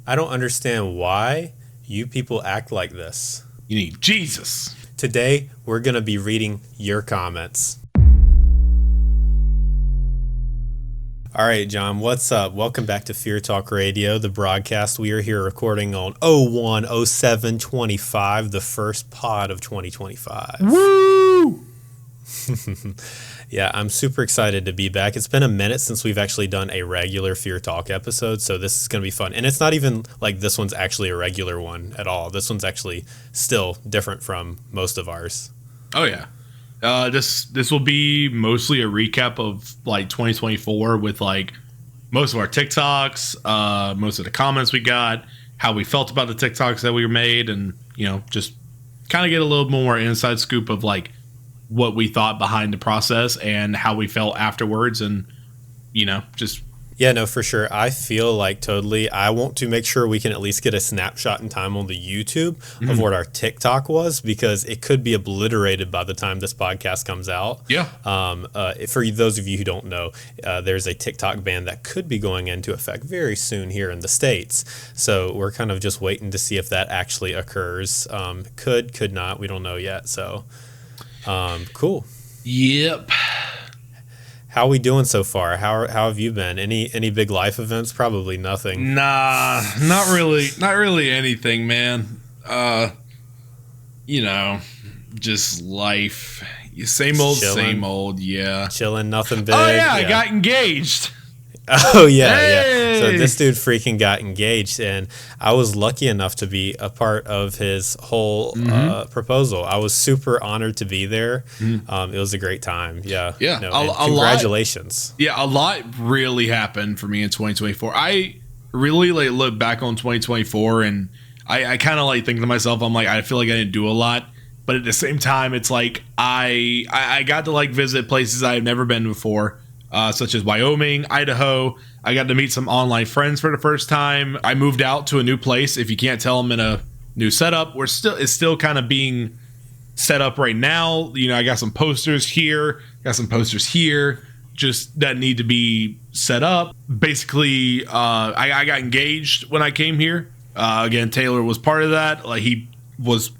I don't understand why you people act like this. You need Jesus. Today, we're going to be reading your comments. All right, John, what's up? Welcome back to Fear Talk Radio, the broadcast. We are here recording on 01/07/25, the first pod of 2025. Woo! Yeah, I'm super excited to be back. It's been a minute since we've actually done a regular Fear Talk episode, so this is going to be fun. And it's not even like this one's actually a regular one at all. This one's actually still different from most of ours. Oh, yeah. This will be mostly a recap of like 2024 with like most of our TikToks, most of the comments we got, how we felt about the TikToks that we made, and just kind of get a little more inside scoop of like what we thought behind the process and how we felt afterwards, and just. Yeah, no, for sure. I feel like totally. I want to make sure we can at least get a snapshot in time on the YouTube of what our TikTok was, because it could be obliterated by the time this podcast comes out. Yeah. For those of you who don't know, there's a TikTok ban that could be going into effect very soon here in the States. So we're kind of just waiting to see if that actually occurs. Could not. We don't know yet. So cool. Yep. How are we doing so far? How have you been? Any big life events? Probably nothing. Nah, not really. Not really anything, man. Just life. Same old, Chilling. same old. Yeah. Chilling, nothing big. Oh yeah, I got engaged. Oh yeah, Hey! yeah. So this dude freaking got engaged, and I was lucky enough to be a part of his whole proposal. I was super honored to be there. It was a great time. Yeah. Yeah. Congratulations. A lot really happened for me in 2024. I really look back on 2024, and I kind of think to myself, I'm like, I feel like I didn't do a lot, but at the same time, it's like I got to visit places I've never been before. Such as Wyoming, Idaho. I got to meet some online friends for the first time. I moved out to a new place. If you can't tell, I'm in a new setup. It's still kind of being set up right now. I got some posters here, got some posters here, just that need to be set up. Basically, I got engaged when I came here. Again, Taylor was part of that. He was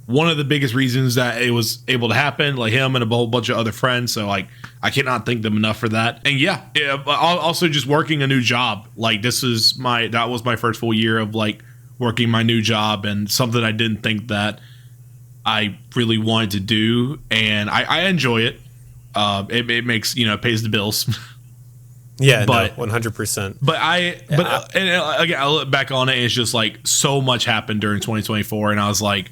one of the biggest reasons that it was able to happen, him and a whole bunch of other friends. So I cannot thank them enough for that. And also just working a new job. That was my first full year of working my new job, and something I didn't think that I really wanted to do. And I enjoy it. It makes, pays the bills. Yeah, but 100%. Again, I look back on it, and it's just so much happened during 2024. And I was like,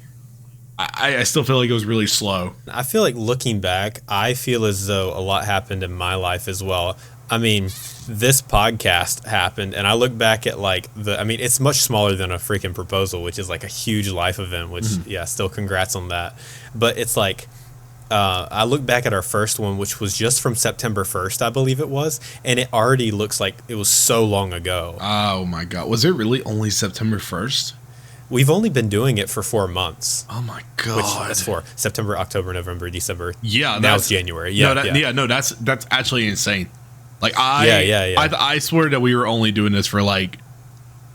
I still feel like it was really slow. I feel like looking back, I feel as though a lot happened in my life as well. I mean, this podcast happened, and I look back at it's much smaller than a freaking proposal, which is a huge life event, which, still congrats on that. But it's I look back at our first one, which was just from September 1st, I believe it was, and it already looks like it was so long ago. Oh my God. Was it really only September 1st? We've only been doing it for 4 months. Oh my God. Which that's for September, October, November, December. Yeah. Now it's January. Yeah. That's actually insane. I swear that we were only doing this for I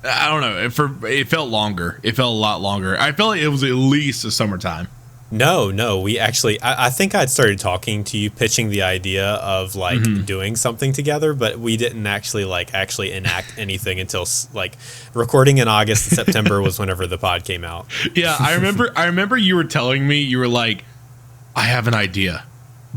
don't know. It felt longer. It felt a lot longer. I felt like it was at least the summertime. No, we actually, I think I'd started talking to you, pitching the idea of doing something together, but we didn't actually enact anything until recording in August and September was whenever the pod came out. Yeah, I remember you were telling me, you were like, I have an idea,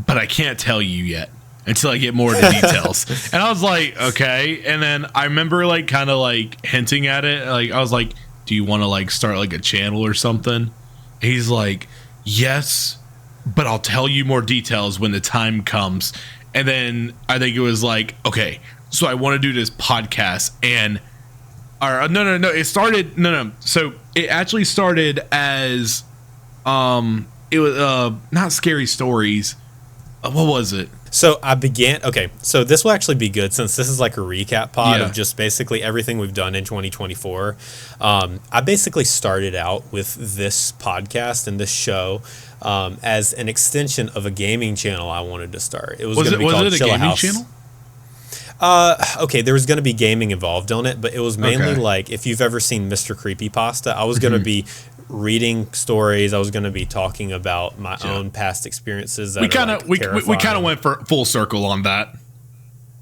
but I can't tell you yet until I get more of the details. And I was like, okay. And then I remember hinting at it. I was like, do you want to start a channel or something? And he's like, yes, but I'll tell you more details when the time comes. And then I think it was okay, so I want to do this podcast. And so it actually started as it was not scary stories. What was it? So I began, so this will actually be good since this is a recap pod of just basically everything we've done in 2024. I basically started out with this podcast and this show as an extension of a gaming channel I wanted to start. It was going to be called Chill House. Channel? Okay, there was going to be gaming involved on it, but it was mainly like, if you've ever seen Mr. Creepypasta, I was going to be reading stories. I was going to be talking about my own past experiences. That we kind of went for full circle on that.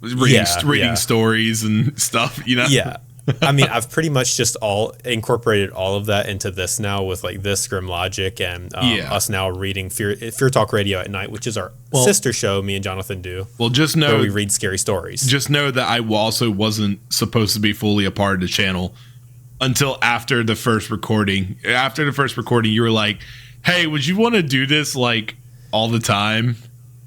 Reading stories and stuff, you know? Yeah. I mean, I've pretty much just incorporated all of that into this now with like this Grim Logic and us now reading Fear Talk Radio at night, which is our sister show me and Jonathan do. Well, just know where we read scary stories. Just know that I also wasn't supposed to be fully a part of the channel until after the first recording. After the first recording, you were like, "Hey, would you want to do this like all the time?"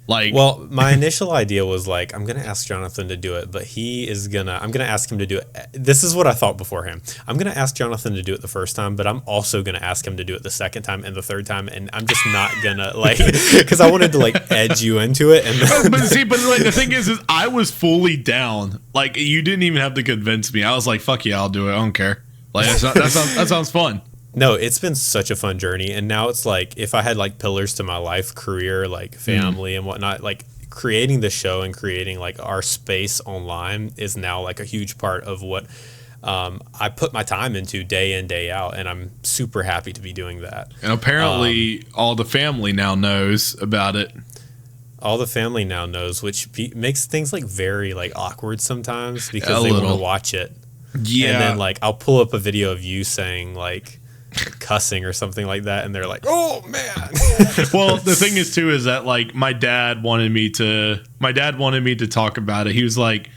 Like, well, my initial idea was like, I'm going to ask Jonathan to do it, but I'm going to ask him to do it. This is what I thought beforehand. I'm going to ask Jonathan to do it the first time, but I'm also going to ask him to do it the second time and the third time. And I'm just not going to like, because I wanted to like edge you into it. And but like the thing is I was fully down. Like, you didn't even have to convince me. I was like, fuck yeah, I'll do it. I don't care. Like, that sounds fun. No, it's been such a fun journey. And now it's like, if I had like pillars to my life, career, like family and whatnot, like creating the show and creating like our space online is now like a huge part of what I put my time into day in, day out. And I'm super happy to be doing that. And apparently all the family now knows about it. All the family now knows, which makes things like very like awkward sometimes because they want to watch it. Yeah. And then like I'll pull up a video of you saying like cussing or something like that, and they're like, "Oh man." Well, the thing is too is that like my dad wanted me to talk about it. He was like,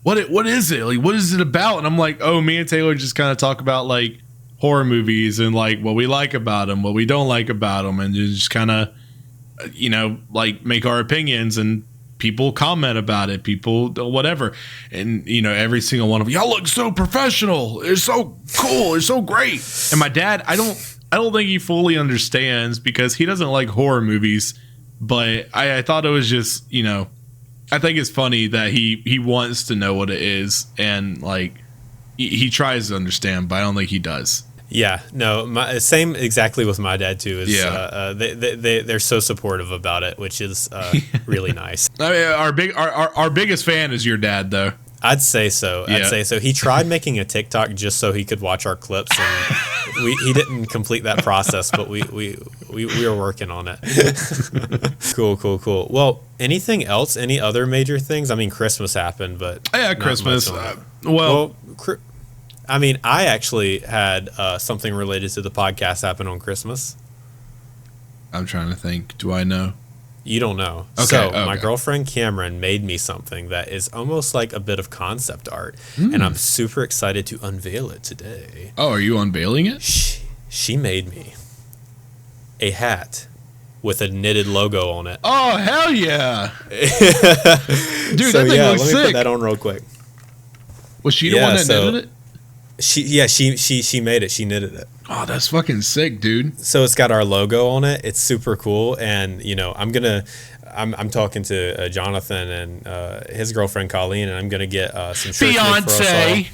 what is it? Like, what is it about? And I'm like, "Oh, me and Taylor just kind of talk about like horror movies and like what we like about them, what we don't like about them, and just kind of, you know, like make our opinions, and people comment about it, people whatever, and you know, every single one of them, y'all look so professional, it's so cool, it's so great." And my dad, I don't think he fully understands because he doesn't like horror movies, but I thought it was just, you know, I think it's funny that he wants to know what it is, and like he tries to understand, but I don't think he does. Yeah, no, same exactly with my dad too. They're so supportive about it, which is really nice. I mean, our biggest fan is your dad, though. I'd say so. Yeah. I'd say so. He tried making a TikTok just so he could watch our clips, and he didn't complete that process, but we were working on it. Cool. Well, anything else? Any other major things? I mean, Christmas happened, but yeah, Christmas. I mean, I actually had something related to the podcast happen on Christmas. I'm trying to think. Do I know? You don't know. Okay, my girlfriend Cameron made me something that is almost like a bit of concept art, and I'm super excited to unveil it today. Oh, are you unveiling it? She made me a hat with a knitted logo on it. Oh, hell yeah. Dude, that thing looks sick. Let me put that on real quick. Was she the one that knitted it? She made it. She knitted it. Oh, that's fucking sick, dude. So it's got our logo on it. It's super cool. And, you know, I'm talking to Jonathan and his girlfriend Colleen, and I'm going to get some shirts made for us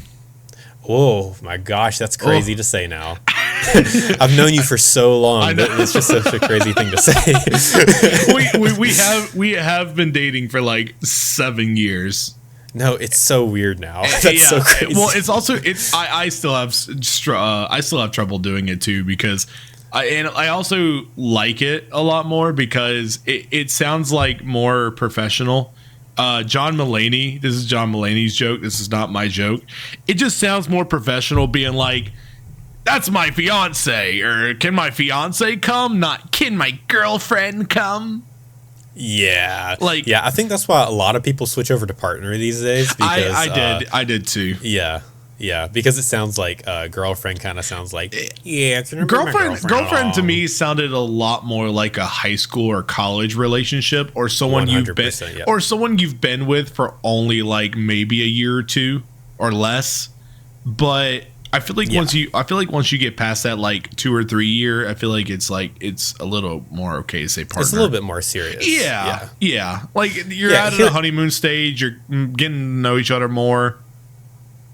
all. Oh, my gosh. That's crazy to say now. I've known you for so long, but it's just such a crazy thing to say. we have been dating for like 7 years. No, it's so weird now. That's so crazy. Well, it's also I still have trouble doing it too, because I also like it a lot more because it sounds like more professional. John Mulaney, this is John Mulaney's joke. This is not my joke. It just sounds more professional, being like, "That's my fiance," or "Can my fiance come?" Not "Can my girlfriend come?" Yeah, I think that's why a lot of people switch over to partner these days. Because, I did too. Yeah, because it sounds like girlfriend kind of sounds like it's girlfriend to me sounded a lot more like a high school or college relationship, or someone you've been with for only like maybe a year or two or less. But I feel like once you get past that like 2 or 3 year, I feel like it's a little more okay to say partner. It's a little bit more serious. Yeah. Like you're out of the honeymoon stage. You're getting to know each other more.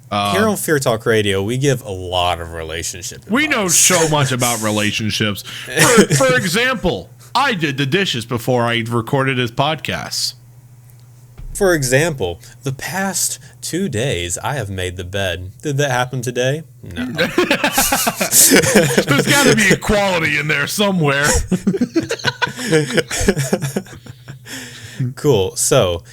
Here on Fear Talk Radio, we give a lot of relationship advice. We know so much about relationships. For example, I did the dishes before I recorded this podcast. For example, the past 2 days I have made the bed. Did that happen today? No. There's got to be equality in there somewhere. Cool. So,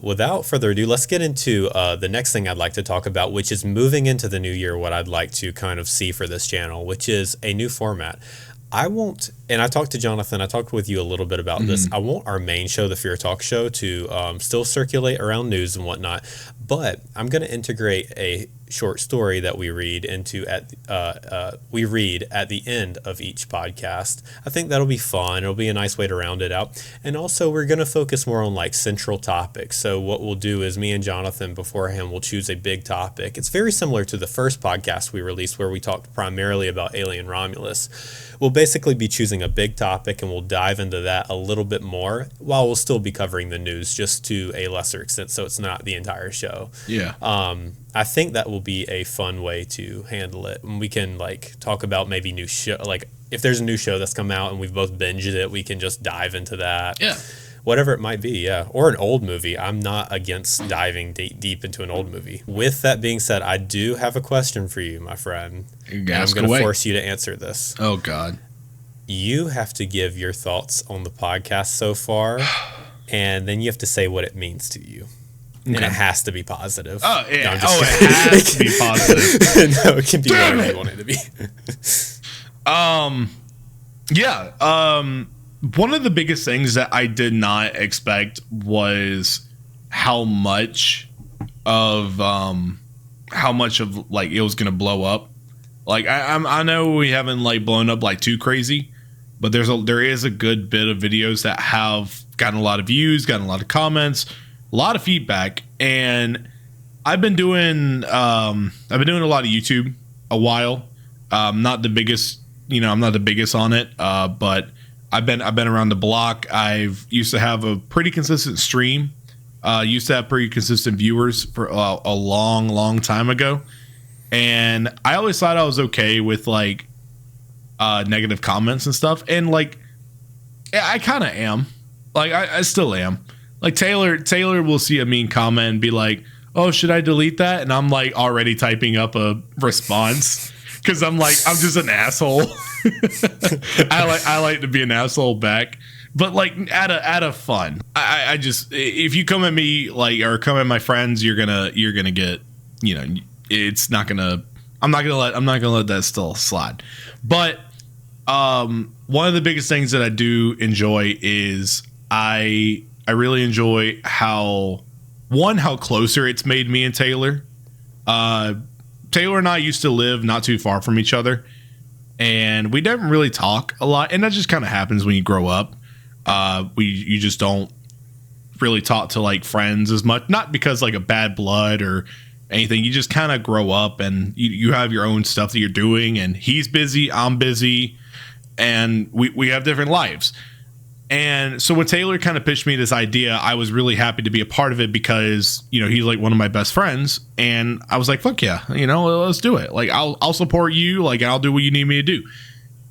without further ado, let's get into the next thing I'd like to talk about, which is moving into the new year, what I'd like to kind of see for this channel, which is a new format. I won't, and I talked to Jonathan, I talked with you a little bit about this. I want our main show, the Fear Talk Show, to still circulate around news and whatnot, but I'm going to integrate a short story that we read at the end of each podcast. I think that'll be fun. It'll be a nice way to round it out. And also, we're going to focus more on like central topics. So what we'll do is me and Jonathan beforehand will choose a big topic. It's very similar to the first podcast we released where we talked primarily about Alien Romulus. We'll basically be choosing a big topic and we'll dive into that a little bit more while we'll still be covering the news just to a lesser extent, so it's not the entire show. Yeah. I think that will be a fun way to handle it. And we can like talk about maybe new show, like if there's a new show that's come out and we've both binged it, we can just dive into that. Yeah. Whatever it might be, yeah. Or an old movie. I'm not against diving deep into an old movie. With that being said, I do have a question for you, my friend. I'm going to force you to answer this. Oh, God. You have to give your thoughts on the podcast so far, and then you have to say what it means to you. Okay. And it has to be positive. Oh, yeah. No, it has to be positive. No, it can be whatever you want it to be. Yeah. One of the biggest things that I did not expect was how much of like it was gonna blow up. Like I know we haven't like blown up like too crazy, but there is a good bit of videos that have gotten a lot of views, gotten a lot of comments, a lot of feedback, and I've been doing a lot of YouTube a while. Not the biggest, I'm not the biggest on it, but I've been around the block. I've used to have a pretty consistent stream. Used to have pretty consistent viewers for a long time ago, and I always thought I was okay with like negative comments and stuff. And like, I kind of am. Like I still am. Like Taylor will see a mean comment and be like, "Oh, should I delete that?" And I'm like already typing up a response. Because I'm just an asshole. I like to be an asshole back, but like out of fun. I just, if you come at me like or come at my friends, you're gonna get, it's not gonna. I'm not gonna let that still slide. But one of the biggest things that I do enjoy is I really enjoy how closer it's made me and Taylor. Taylor and I used to live not too far from each other, and we didn't really talk a lot, and that just kind of happens when you grow up. You just don't really talk to like friends as much, not because like a bad blood or anything. You just kind of grow up, and you have your own stuff that you're doing, and he's busy, I'm busy, and we have different lives. And so when Taylor kind of pitched me this idea, I was really happy to be a part of it because, he's like one of my best friends. And I was like, fuck yeah, let's do it. Like, I'll support you. Like, I'll do what you need me to do.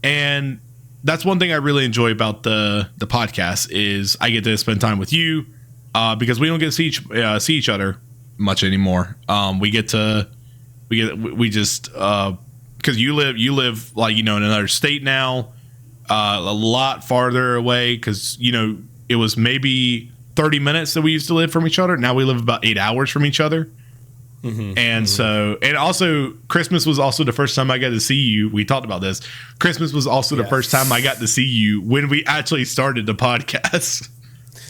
And that's one thing I really enjoy about the podcast is I get to spend time with you because we don't get to see each other much anymore. We just because you live like, in another state now. A lot farther away because it was maybe 30 minutes that we used to live from each other. Now we live about 8 hours from each other. So, and also Christmas was also the first time I got to see you. We talked about this. Christmas was also the first time I got to see you when we actually started the podcast.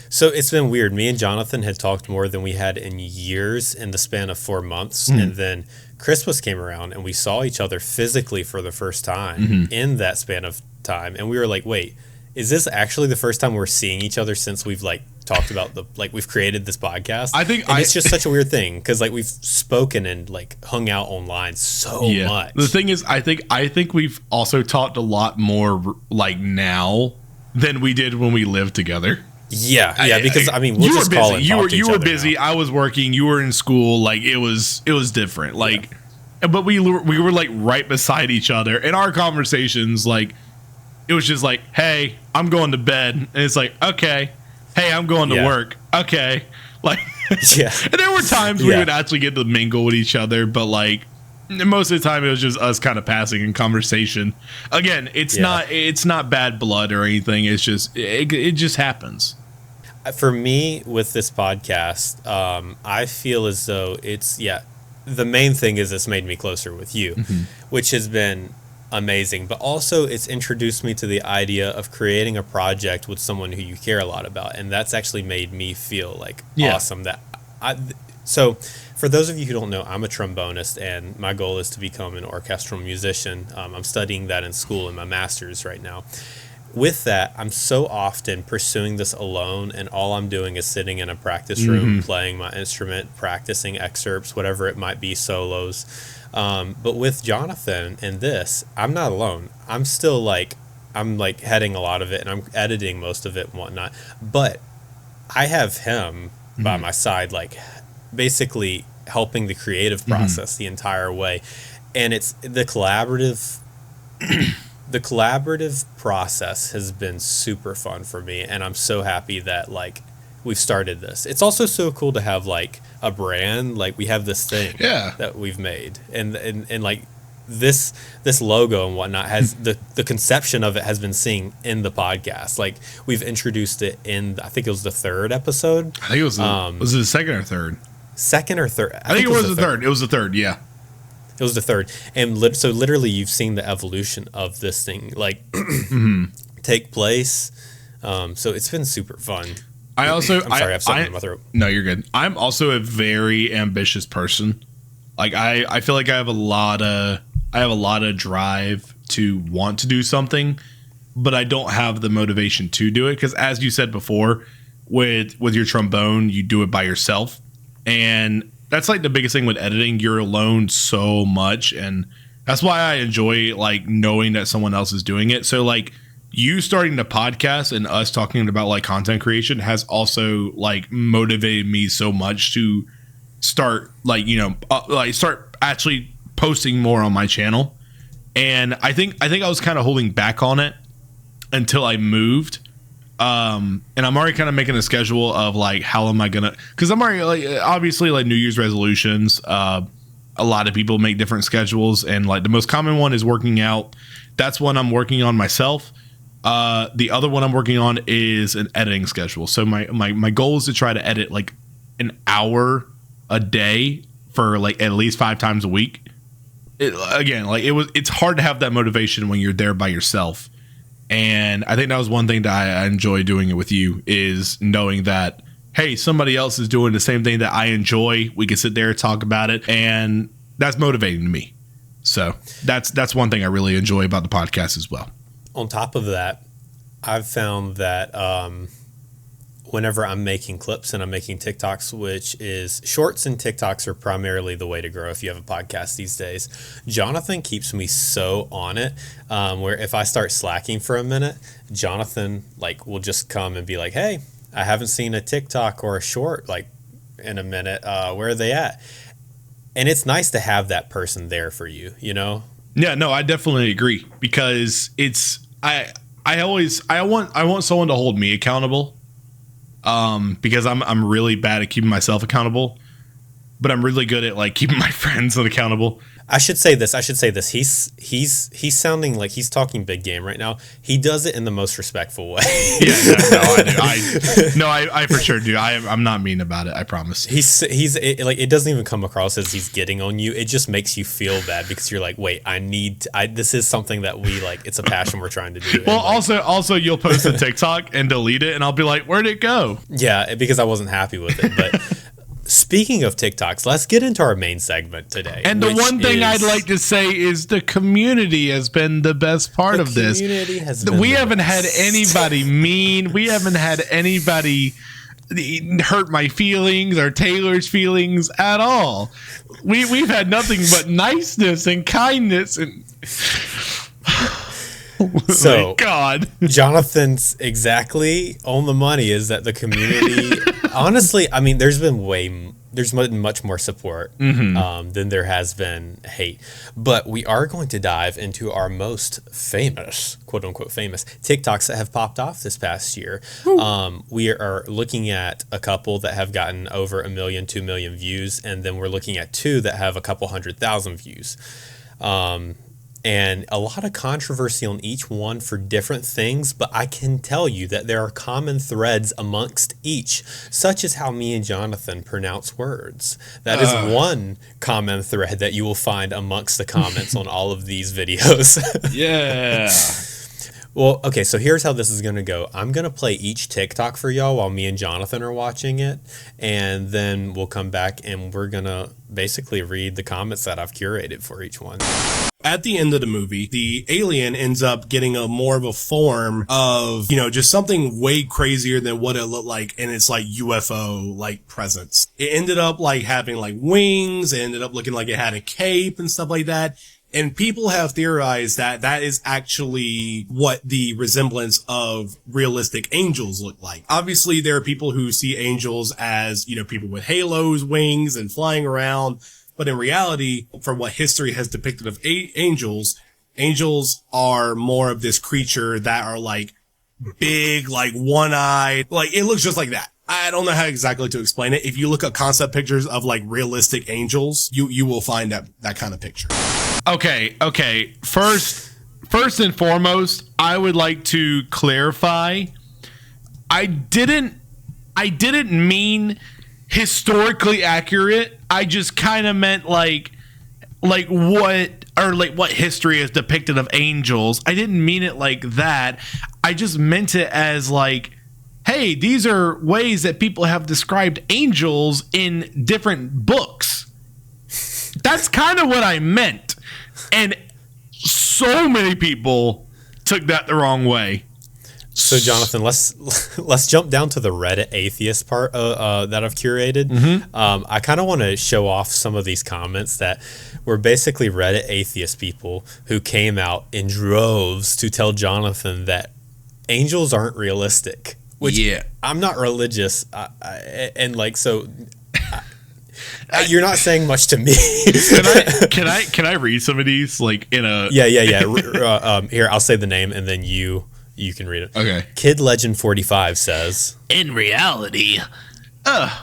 So it's been weird. Me and Jonathan had talked more than we had in years in the span of 4 months. And then Christmas came around and we saw each other physically for the first time in that span of time. And we were like, wait, is this actually the first time we're seeing each other since we've like talked about we've created this podcast? I think it's just such a weird thing because like we've spoken and like hung out online so much. The thing is, I think we've also talked a lot more like now than we did when we lived together. Yeah, because I mean, we'll just call it. You were busy. Now. I was working. You were in school. Like it was different. Like, but we were like right beside each other, and our conversations like it was just like, hey, I'm going to bed, and it's like, okay, hey, I'm going to work, okay, Like, Yeah. and there were times we would actually get to mingle with each other, but like most of the time it was just us kind of passing in conversation. Again, it's not bad blood or anything. It's just it just happens. For me, with this podcast, I feel as though the main thing is it's made me closer with you, which has been amazing. But also, it's introduced me to the idea of creating a project with someone who you care a lot about, and that's actually made me feel like awesome. So, for those of you who don't know, I'm a trombonist, and my goal is to become an orchestral musician. I'm studying that in school in my master's right now. With that, I'm so often pursuing this alone, and all I'm doing is sitting in a practice room, playing my instrument, practicing excerpts, whatever it might be, solos. But with Jonathan and this, I'm not alone. I'm still I'm heading a lot of it, and I'm editing most of it and whatnot. But I have him by my side, basically helping the creative process the entire way. And it's the collaborative... The collaborative process has been super fun for me, and I'm so happy that we've started this. It's also so cool to have a brand, we have this thing that we've made, and this logo and whatnot has the conception of it has been seen in the podcast. We've introduced it in, I think it was the third episode. I think it was was it the second or third? Second or third? I think it was the third. It was the third. Yeah. It was the third. And so literally you've seen the evolution of this thing take place. So it's been super fun. I'm sorry, I have something in my throat. No, you're good. I'm also a very ambitious person. I feel like I have a lot of drive to want to do something, but I don't have the motivation to do it because, as you said before, with your trombone, you do it by yourself, and that's the biggest thing with editing. You're alone so much, and that's why I enjoy knowing that someone else is doing it. So you starting the podcast and us talking about content creation has also motivated me so much to start start actually posting more on my channel. And I think I was kind of holding back on it until I moved. And I'm already kind of making a schedule of how am I gonna, because I'm already obviously New Year's resolutions. A lot of people make different schedules, and the most common one is working out. That's one I'm working on myself. The other one I'm working on is an editing schedule. So my goal is to try to edit an hour a day for at least 5 times a week. It's hard to have that motivation when you're there by yourself. And I think that was one thing that I enjoy doing it with you, is knowing that, hey, somebody else is doing the same thing that I enjoy. We can sit there and talk about it, and that's motivating to me. So that's one thing I really enjoy about the podcast as well. On top of that, I've found that whenever I'm making clips and I'm making TikToks, which is shorts and TikToks are primarily the way to grow if you have a podcast these days. Jonathan keeps me so on it, where if I start slacking for a minute, Jonathan will just come and be like, hey, I haven't seen a TikTok or a short in a minute. Where are they at? And it's nice to have that person there for you, you know? Yeah, no, I definitely agree, because I want someone to hold me accountable. Because I'm really bad at keeping myself accountable, but I'm really good at keeping my friends accountable. I should say this. He's sounding like he's talking big game right now. He does it in the most respectful way. Yeah, I do. I for sure do. I'm not mean about it. I promise. It doesn't even come across as he's getting on you. It just makes you feel bad because you're wait, this is something that we it's a passion we're trying to do. Well, also you'll post a TikTok and delete it, and I'll be like, where'd it go? Yeah, because I wasn't happy with it, but. Speaking of TikToks, let's get into our main segment today. And the one thing I'd like to say is the community has been the best part of this. We haven't had anybody mean. We haven't had anybody hurt my feelings or Taylor's feelings at all. We've had nothing but niceness and kindness and. So, God, Jonathan's exactly on the money is that the community, honestly, I mean, there's been way there's much more support than there has been hate. But we are going to dive into our most famous, quote unquote famous, TikToks that have popped off this past year. We are looking at a couple that have gotten over 1 million, 2 million views, and then we're looking at 2 that have a couple 100,000 views. And a lot of controversy on each one for different things, but I can tell you that there are common threads amongst each, such as how me and Jonathan pronounce words. That is one common thread that you will find amongst the comments on all of these videos. Yeah. Well, okay, so here's how this is going to go. I'm going to play each TikTok for y'all while me and Jonathan are watching it, and then we'll come back and we're going to basically read the comments that I've curated for each one. At the end of the movie, the alien ends up getting a more of a form of, just something way crazier than what it looked like. And it's like UFO like presence. It ended up like having like wings. It ended up looking like it had a cape and stuff like that. And people have theorized that that is actually what the resemblance of realistic angels look like. Obviously, there are people who see angels as, people with halos, wings, and flying around. But in reality, from what history has depicted of angels, angels are more of this creature that are like big, like one-eyed, like it looks just like that. I don't know how exactly to explain it. If you look at concept pictures of like realistic angels, you will find that kind of picture. Okay. First and foremost, I would like to clarify. I didn't mean historically accurate. I just kind of meant like what history is depicted of angels. I didn't mean it like that. I just meant it as like, hey, these are ways that people have described angels in different books. That's kind of what I meant. And so many people took that the wrong way. So, Jonathan, let's jump down to the Reddit atheist part that I've curated. I kind of want to show off some of these comments that were basically Reddit atheist people who came out in droves to tell Jonathan that angels aren't realistic. Which I'm not religious, you're not saying much to me. Can I read some of these in a here, I'll say the name and then you can read it. Okay. Kid Legend 45 says, in reality,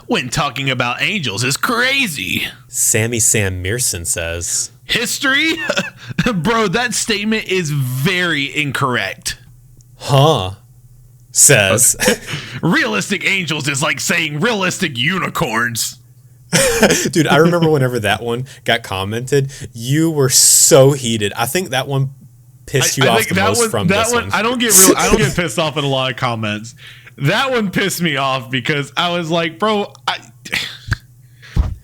when talking about angels is crazy. Sammy Sam Mearson says, history? Bro, that statement is very incorrect. Says, realistic angels is like saying realistic unicorns. Dude, I remember whenever that one got commented, you were so heated. I think that one pissed you off the most from this one. I don't get pissed off at a lot of comments. That one pissed me off because I was like, bro,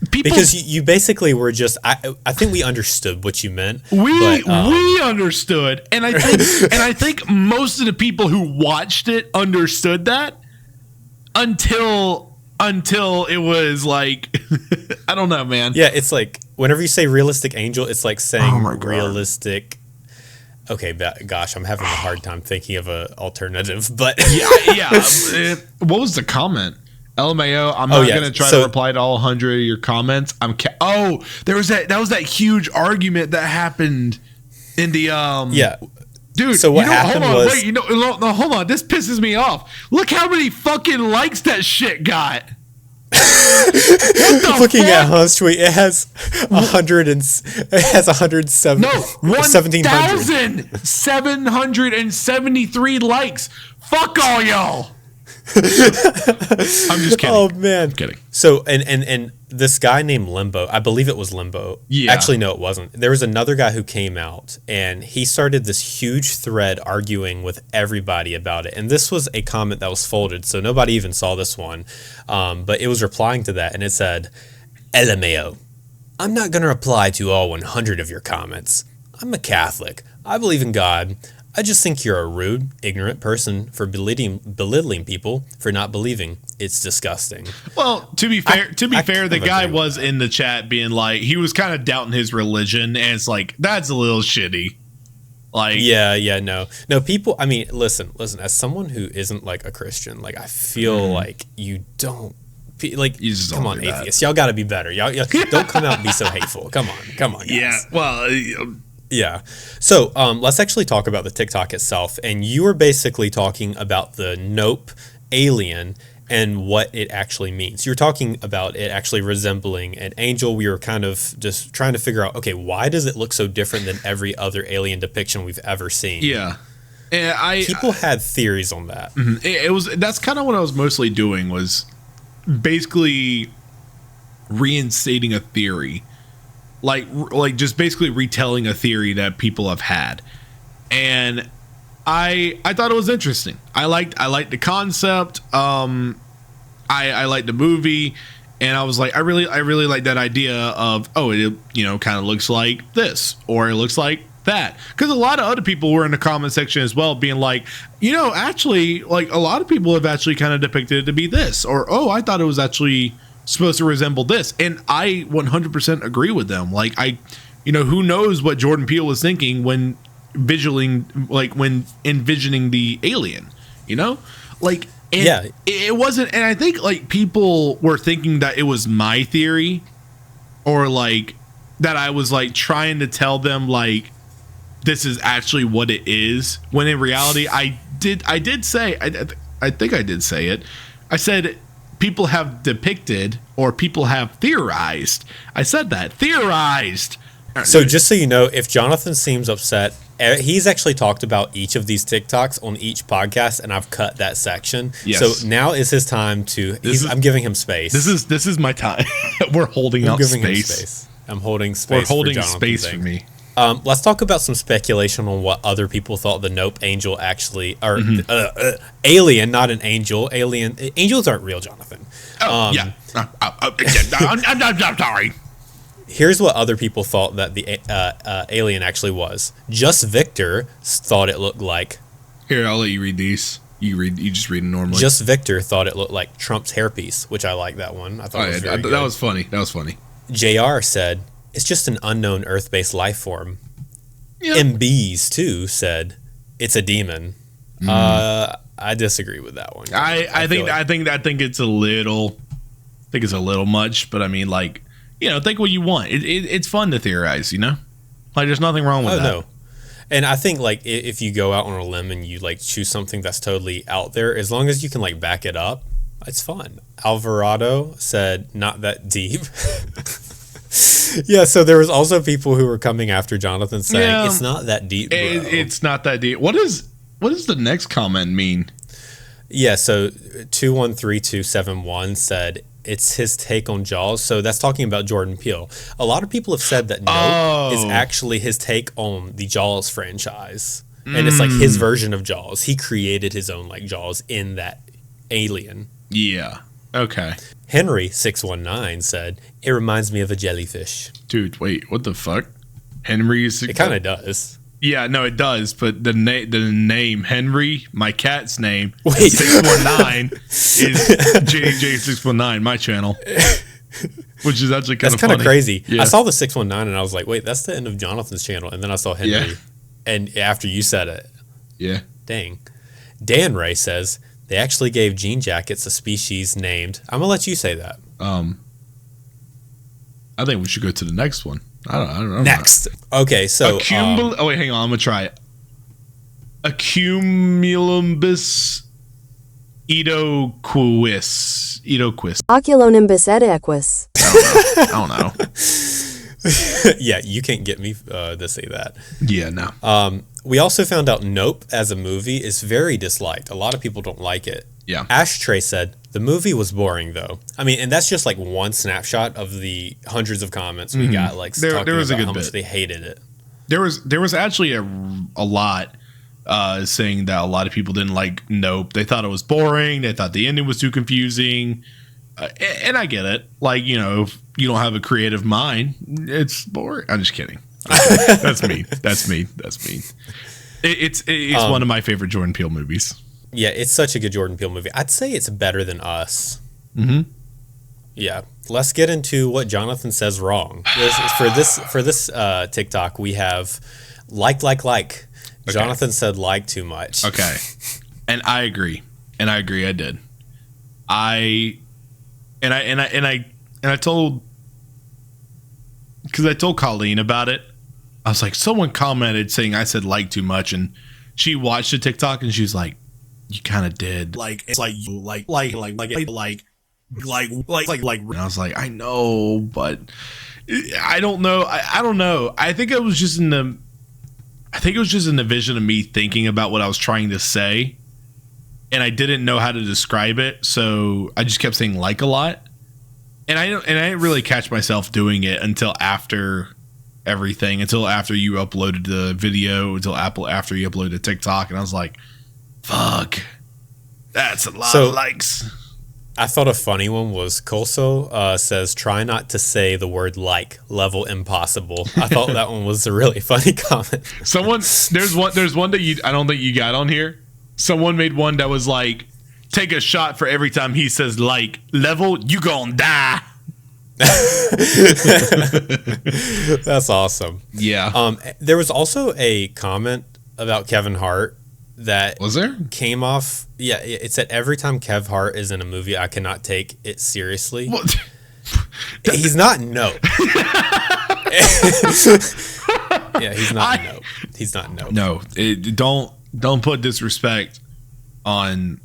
because you basically were just I think we understood what you meant. We understood, and I think most of the people who watched it understood that until it was like I don't know, man. Yeah, it's like whenever you say realistic angel, it's like saying realistic. Okay, gosh, I'm having a hard time thinking of an alternative, but yeah. What was the comment? LMAO, I'm not going to try to reply to all 100 of your comments. There was that was that huge argument that happened in the dude. So what happened was hold on, this pisses me off. Look how many fucking likes that shit got. Looking at Han's tweet, it has 107. No, 1,773 likes. Fuck all y'all. I'm just kidding. Oh man, I'm kidding. So and this guy named Limbo, I believe it was Limbo. Yeah. Actually, no, it wasn't. There was another guy who came out and he started this huge thread arguing with everybody about it. And this was a comment that was folded, so nobody even saw this one. But it was replying to that, and it said, "LMAO, I'm not gonna reply to all 100 of your comments. I'm a Catholic. I believe in God. I just think you're a rude, ignorant person for belittling people for not believing. It's disgusting." Well, to be fair, the guy was in the chat being like, he was kind of doubting his religion, and it's like, that's a little shitty. Like, no, people. I mean, listen. As someone who isn't like a Christian, like I feel like Like, You just come don't on, do that. atheists. Y'all got to be better. Y'all don't come out and be so hateful. Come on, guys. Yeah, well, Yeah. So let's actually talk about the TikTok itself. And you were basically talking about the Nope alien and what it actually means. You're talking about it actually resembling an angel. We were kind of just trying to figure out, okay, why does it look so different than every other alien depiction we've ever seen? yeah. And People had theories on that. it was that's kind of what I was mostly doing, was basically reinstating a theory, like just basically retelling a theory that people have had. And I thought it was interesting. I liked the concept. I liked the movie, and I was like, I really like that idea of, oh, it kind of looks like this, or it looks like that, because a lot of other people were in the comment section as well, being like, actually, like, a lot of people have actually kind of depicted it to be this, or, oh, I thought it was actually supposed to resemble this, and I 100% agree with them. Like, who knows what Jordan Peele was thinking when envisioning the alien, like, and Yeah. it wasn't, and I think, like, people were thinking that it was my theory, or like that I was like trying to tell them like this is actually what it is, when in reality I did say, I think I did say it. I said people have depicted, or people have theorized. I said that, theorized. So just so you know, if Jonathan seems upset, he's actually talked about each of these TikToks on each podcast, and I've cut that section. Yes. So now is his time to. I'm giving him space. This is my time. We're holding out giving him space. space. I'm holding space. We're holding for Jonathan space thing. for me. Let's talk about some speculation on what other people thought the Nope angel actually, or alien, not an angel. Alien angels aren't real, Jonathan. Yeah. I'm sorry. Here's what other people thought that the alien actually was. Just Victor thought it looked like. Here, I'll let you read these. You just read it normally. Just Victor thought it looked like Trump's hairpiece, which I like that one. I thought it was very good. That was funny. That was funny. JR said, it's just an unknown Earth-based life form. Yep. MBs, too, said, it's a demon. I disagree with that one. I think it's a little much, but I mean, like, think what you want. It's fun to theorize, like, there's nothing wrong with that. No. And I think, like, if you go out on a limb and you, like, choose something that's totally out there, as long as you can, like, back it up, it's fun. Alvarado said, not that deep. Yeah, so there was also people who were coming after Jonathan saying, it's not that deep, bro. It's not that deep. What does the next comment mean? Yeah, so 213271 said, it's his take on Jaws. So that's talking about Jordan Peele. A lot of people have said that Nope is actually his take on the Jaws franchise. And it's like his version of Jaws. He created his own, like, Jaws in that alien. Yeah. Okay. Henry619 said, it reminds me of a jellyfish. Dude, wait, what the fuck? Henry is... It kind of does. Yeah, no, it does, but the name Henry, my cat's name, Wait. 619 is JJ619, my channel, which is actually kind of funny. That's kind of crazy. Yeah. I saw the 619 and I was like, wait, that's the end of Jonathan's channel. And then I saw Henry. Yeah. And after you said it, yeah. dang. Dan Ray says, they actually gave jean jackets a species named. I'm going to let you say that. I think we should go to the next one. I don't know. Next. Okay, so. Oh, wait, hang on. I'm going to try it. Accumulumbus edoquis. Oculonimbus edequus. I don't know. Yeah, you can't get me to say that. Yeah, no. We also found out Nope as a movie is very disliked. A lot of people don't like it. Yeah. Ashtray said, the movie was boring, though. I mean, and that's just like one snapshot of the hundreds of comments we got, like, talking was a about good how much bit. they hated it. There was actually a lot saying that a lot of people didn't like Nope. They thought it was boring. They thought the ending was too confusing. And I get it. Like, if you don't have a creative mind, it's boring. I'm just kidding. That's mean. That's mean. It's one of my favorite Jordan Peele movies. Yeah, it's such a good Jordan Peele movie. I'd say it's better than Us. Mm-hmm. Yeah. Let's get into what Jonathan says wrong. For this TikTok, we have like. Okay. Jonathan said like too much. Okay. And I agree. I did. And I told, because I told Colleen about it. I was like, someone commented saying I said like too much, and she watched the TikTok and she was like, you kind of did. Like, it's like, And I was like, I know, but I don't know. I don't know. I think it was just in the vision of me thinking about what I was trying to say, and I didn't know how to describe it, so I just kept saying like a lot, and I didn't really catch myself doing it until after everything, until after you uploaded the video, after you uploaded TikTok, and I was like, fuck, that's a lot of likes. I thought a funny one was Colso says, try not to say the word like, level impossible. I thought that one was a really funny comment. There's one that I don't think you got on here. Someone made one that was like, take a shot for every time he says like, level, you gon' die. That's awesome. Yeah. There was also a comment about Kevin Hart that was there came off. Yeah, it said every time Kev Hart is in a movie, I cannot take it seriously. What? He's not no. Yeah, he's not no. He's not no. No, don't put disrespect on.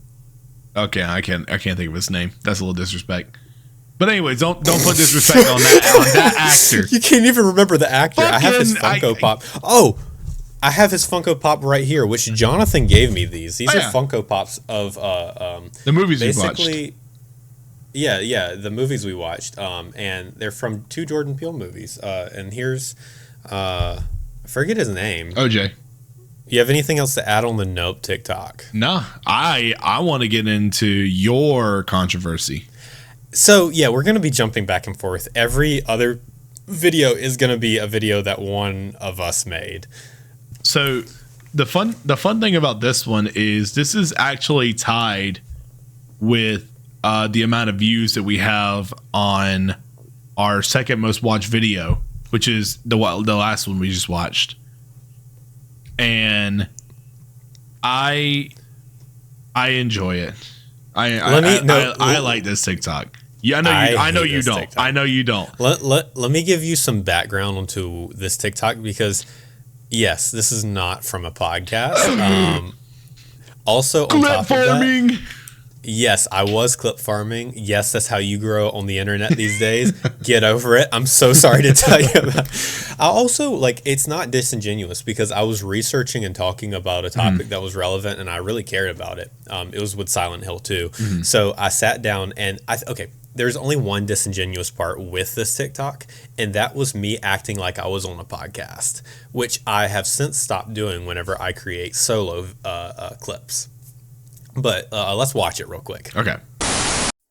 Okay, I can't think of his name. That's a little disrespect. But anyways, don't put disrespect on that actor. You can't even remember the actor. I have his Funko Pop. Oh, I have his Funko Pop right here, which Jonathan gave me these. These are Funko Pops of the movies we watched. Yeah, the movies we watched. And they're from 2 Jordan Peele movies. And here's I forget his name. OJ. You have anything else to add on the Nope TikTok? No, I want to get into your controversy. So yeah, we're gonna be jumping back and forth. Every other video is gonna be a video that one of us made. So the fun thing about this one is this is actually tied with the amount of views that we have on our second most watched video, which is the last one we just watched. And I enjoy it. I like this TikTok. Yeah, I know you don't. TikTok. I know you don't. Let me give you some background onto this TikTok because yes, this is not from a podcast. Also, on top of that, yes, I was clip farming. Yes, that's how you grow on the internet these days. Get over it. I'm so sorry to tell you about it. I also, it's not disingenuous because I was researching and talking about a topic that was relevant and I really cared about it. It was with Silent Hill 2. So I sat down and there's only one disingenuous part with this TikTok, and that was me acting like I was on a podcast, which I have since stopped doing whenever I create solo clips. But let's watch it real quick. Okay.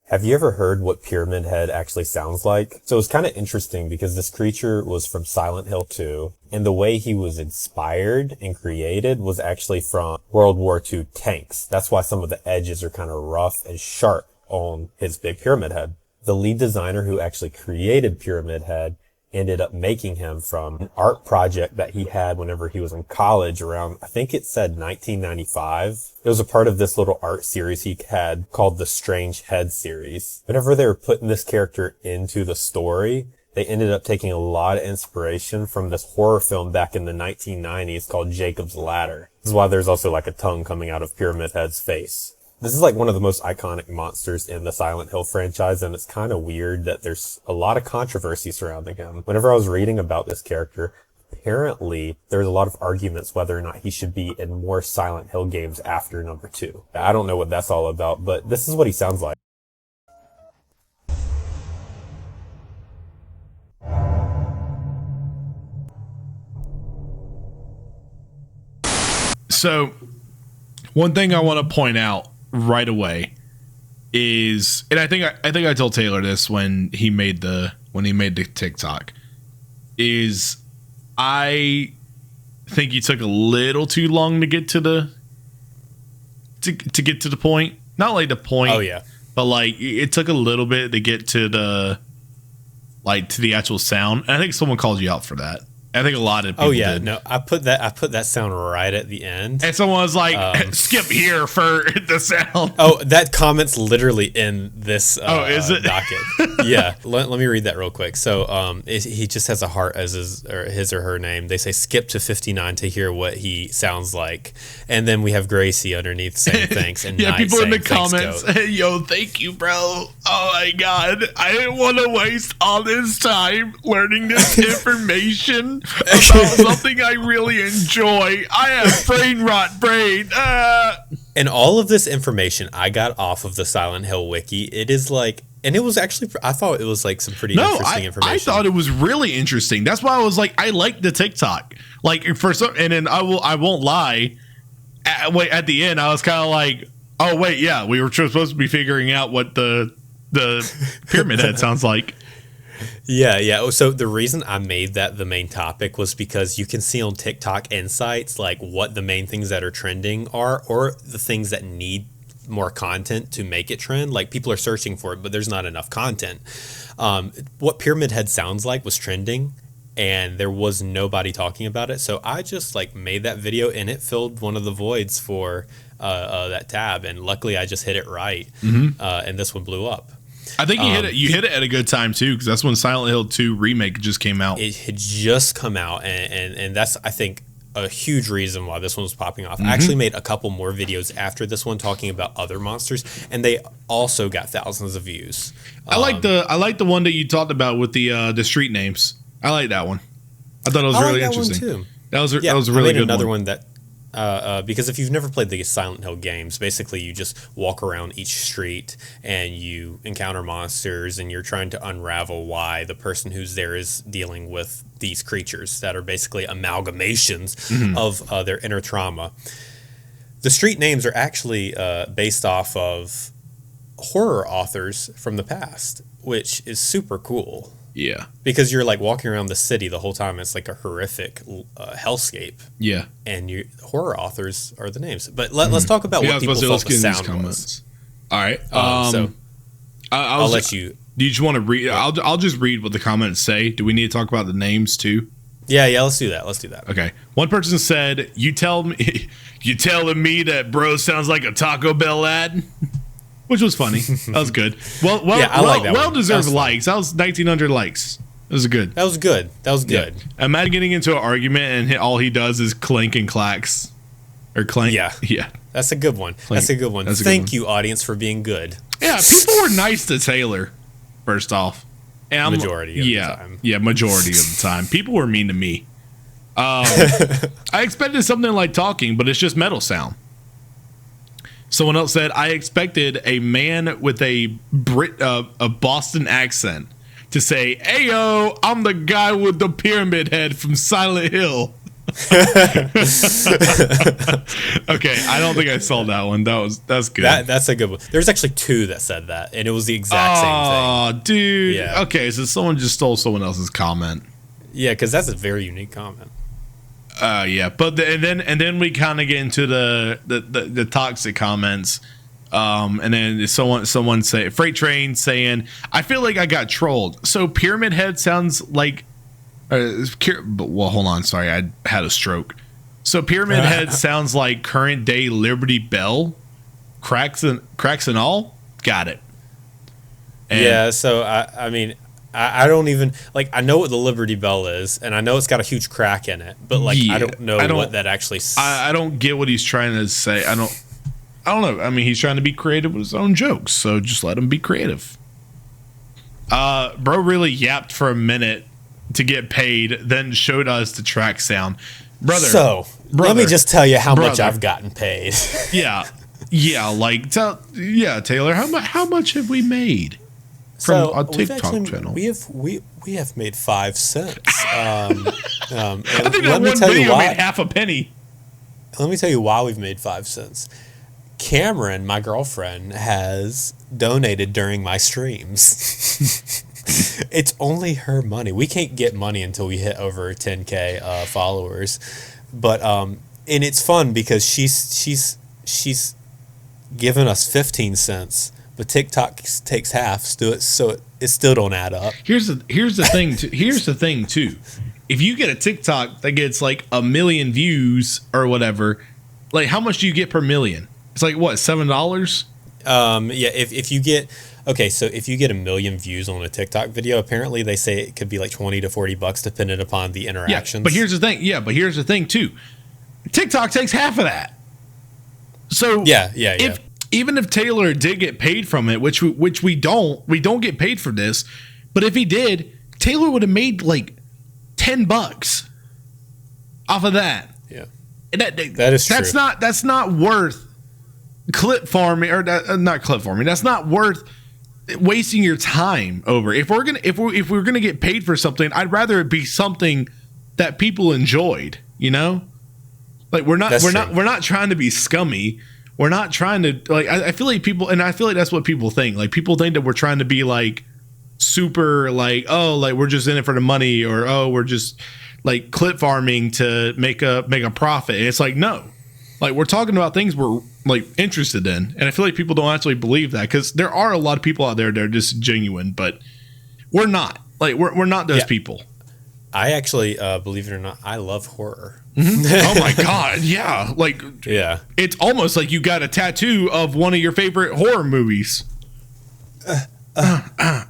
Have you ever heard what Pyramid Head actually sounds like? So it's kind of interesting because this creature was from Silent Hill 2, and the way he was inspired and created was actually from World War II tanks. That's why some of the edges are kind of rough and sharp on his big Pyramid Head. The lead designer who actually created Pyramid Head ended up making him from an art project that he had whenever he was in college around, I think it said 1995. It was a part of this little art series he had called the Strange Head series. Whenever they were putting this character into the story, they ended up taking a lot of inspiration from this horror film back in the 1990s called Jacob's Ladder. This is why there's also a tongue coming out of Pyramid Head's face. This is one of the most iconic monsters in the Silent Hill franchise, and it's kind of weird that there's a lot of controversy surrounding him. Whenever I was reading about this character, apparently there's a lot of arguments whether or not he should be in more Silent Hill games after number 2. I don't know what that's all about, but this is what he sounds like. So, one thing I want to point out right away is, and I think I told Taylor this when he made the TikTok, is I think you took a little too long to get to the point. Not the point. Oh yeah. But it took a little bit to get to the to the actual sound. And I think someone called you out for that. I think a lot of people Oh yeah, did. no, I put that sound right at the end. And someone was like, skip here for the sound. Oh, that comment's literally in this is it? docket. Yeah, let me read that real quick. So he just has a heart as his or her name. They say skip to 59 to hear what he sounds like. And then we have Gracie underneath saying thanks. And Yeah, Knight people in the saying, comments, "Thanks, Goat." yo, thank you, bro. Oh my God. I didn't want to waste all this time learning this information about something I really enjoy. I have brain rot brain. And all of this information I got off of the Silent Hill wiki. It is like, and it was actually, I thought it was like some pretty interesting information. I thought it was really interesting. That's why I was like, I like the TikTok. Like for some, and then I won't lie. At the end, I was kind of like, oh wait, yeah, we were supposed to be figuring out what the pyramid head sounds like. Yeah. So the reason I made that the main topic was because you can see on TikTok Insights like what the main things that are trending are, or the things that need more content to make it trend. Like people are searching for it, but there's not enough content. What Pyramid Head sounds like was trending, and there was nobody talking about it. So I just like made that video, and it filled one of the voids for that tab. And luckily, I just hit it right, and this one blew up. I think you hit it. You hit it at a good time too, because that's when Silent Hill 2 remake just came out. It had just come out, and that's, I think, a huge reason why this one was popping off. I actually made a couple more videos after this one talking about other monsters, and they also got thousands of views. I like the one that you talked about with the street names. I like that one. I thought it was really interesting. One too. That was a really good another one. that. Because if you've never played the Silent Hill games, basically you just walk around each street and you encounter monsters, and you're trying to unravel why the person who's there is dealing with these creatures that are basically amalgamations of their inner trauma. The street names are actually based off of horror authors from the past, which is super cool. Yeah. Because you're like walking around the city the whole time. It's like a horrific hellscape. Yeah. And horror authors are the names. But let's talk about what people thought the sound was. All right. So I'll let you. Do you just want to read? I'll just read what the comments say. Do we need to talk about the names too? Yeah. Let's do that. Okay. One person said, you telling me that bro sounds like a Taco Bell ad? Which was funny. That was good. I like that. Well-deserved likes. That was 1,900 likes. That was good. That was good. Yeah. Imagine getting into an argument and all he does is clink and clacks. Or clank. Yeah. That's a good one. Thank you, audience, for being good. Yeah, people were nice to Taylor, first off. And majority of the time. Yeah, majority of the time. People were mean to me. I expected something like talking, but it's just metal sound. Someone else said, I expected a man with a Boston accent to say, "Ayo, I'm the guy with the pyramid head from Silent Hill." Okay, I don't think I saw that one. That's good. That's a good one. There's actually two that said that, and it was the exact same thing. Oh, dude. Yeah. Okay, so someone just stole someone else's comment. Yeah, because that's a very unique comment. Yeah, but and then we kind of get into the toxic comments, and then someone say Freight Train saying, "I feel like I got trolled." So Pyramid Head sounds like, well, hold on, sorry, I had a stroke. So Pyramid Head sounds like current day Liberty Bell, cracks and all. Got it. And yeah, so I mean. I don't even like. I know what the Liberty Bell is, and I know it's got a huge crack in it. But like, I don't know what that actually. I don't get what he's trying to say. I don't know. I mean, he's trying to be creative with his own jokes, so just let him be creative. Bro really yapped for a minute to get paid, then showed us the track sound. Brother, let me just tell you how much I've gotten paid. Yeah, Taylor, how much have we made? From a TikTok channel. We have made 5 cents. I think that one video made half a penny. Let me tell you why we've made 5 cents. Cameron, my girlfriend, has donated during my streams. It's only her money. We can't get money until we hit over 10K followers. But and it's fun because she's given us 15 cents. But TikTok takes half, so it still don't add up. Here's the thing too. if you get a TikTok that gets like 1 million views or whatever, like how much do you get per million? It's like what, $7? Yeah, if you get so if you get 1 million views on a TikTok video, apparently they say it could be like $20 to $40 depending upon the interactions. Yeah, but here's the thing. Yeah, but here's the thing too. TikTok takes half of that. So even if Taylor did get paid from it, which we don't get paid for this, but if he did, Taylor would have made like $10 off of that. Yeah, and that is true. That's not worth clip farming or not clip farming. That's not worth wasting your time over. If we're gonna get paid for something, I'd rather it be something that people enjoyed. You know, like we're not trying to be scummy. We're not trying to like. I feel like people, and I feel like that's what people think. Like people think that we're trying to be like super like, oh, like we're just in it for the money, or oh, we're just like clip farming to make a profit. And it's like, no, like we're talking about things we're like interested in. And I feel like people don't actually believe that, because there are a lot of people out there that are just genuine, but we're not. Like we're not those people. I actually, believe it or not, I love horror. Oh my God. Yeah. Like, yeah, it's almost like you got a tattoo of one of your favorite horror movies. I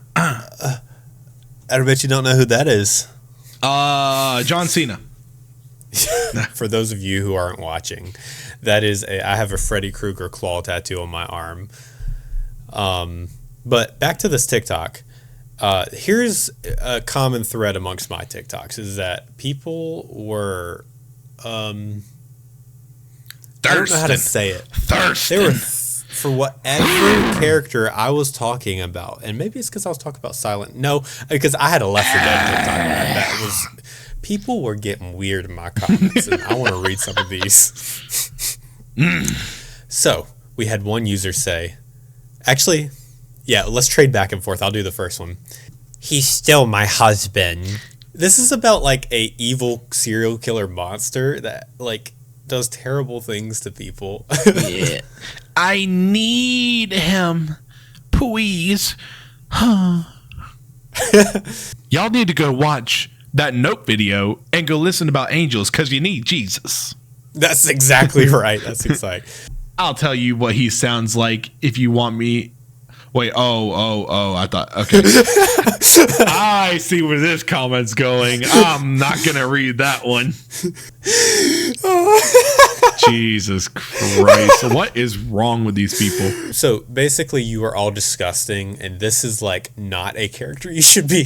bet you don't know who that is. John Cena. For those of you who aren't watching, I have a Freddy Krueger claw tattoo on my arm. But back to this TikTok. Here's a common thread amongst my TikToks is that people were, I don't know how to say it. Thirsting. They were for whatever character I was talking about, and maybe it's because I was talking about Silent. No, because I had a Left 4 Dead TikTok that was. People were getting weird in my comments, and I want to read some of these. So we had one user say, actually, yeah, let's trade back and forth. I'll do the first one. He's still my husband. This is about like a evil serial killer monster that like does terrible things to people. Yeah. I need him. Please. Y'all need to go watch that Nope video and go listen about angels, because you need Jesus. That's exactly right. That's exactly. I'll tell you what he sounds like if you want me. Wait, I thought, okay. I see where this comment's going. I'm not going to read that one. Jesus Christ. What is wrong with these people? So basically you are all disgusting, and this is like not a character you should be.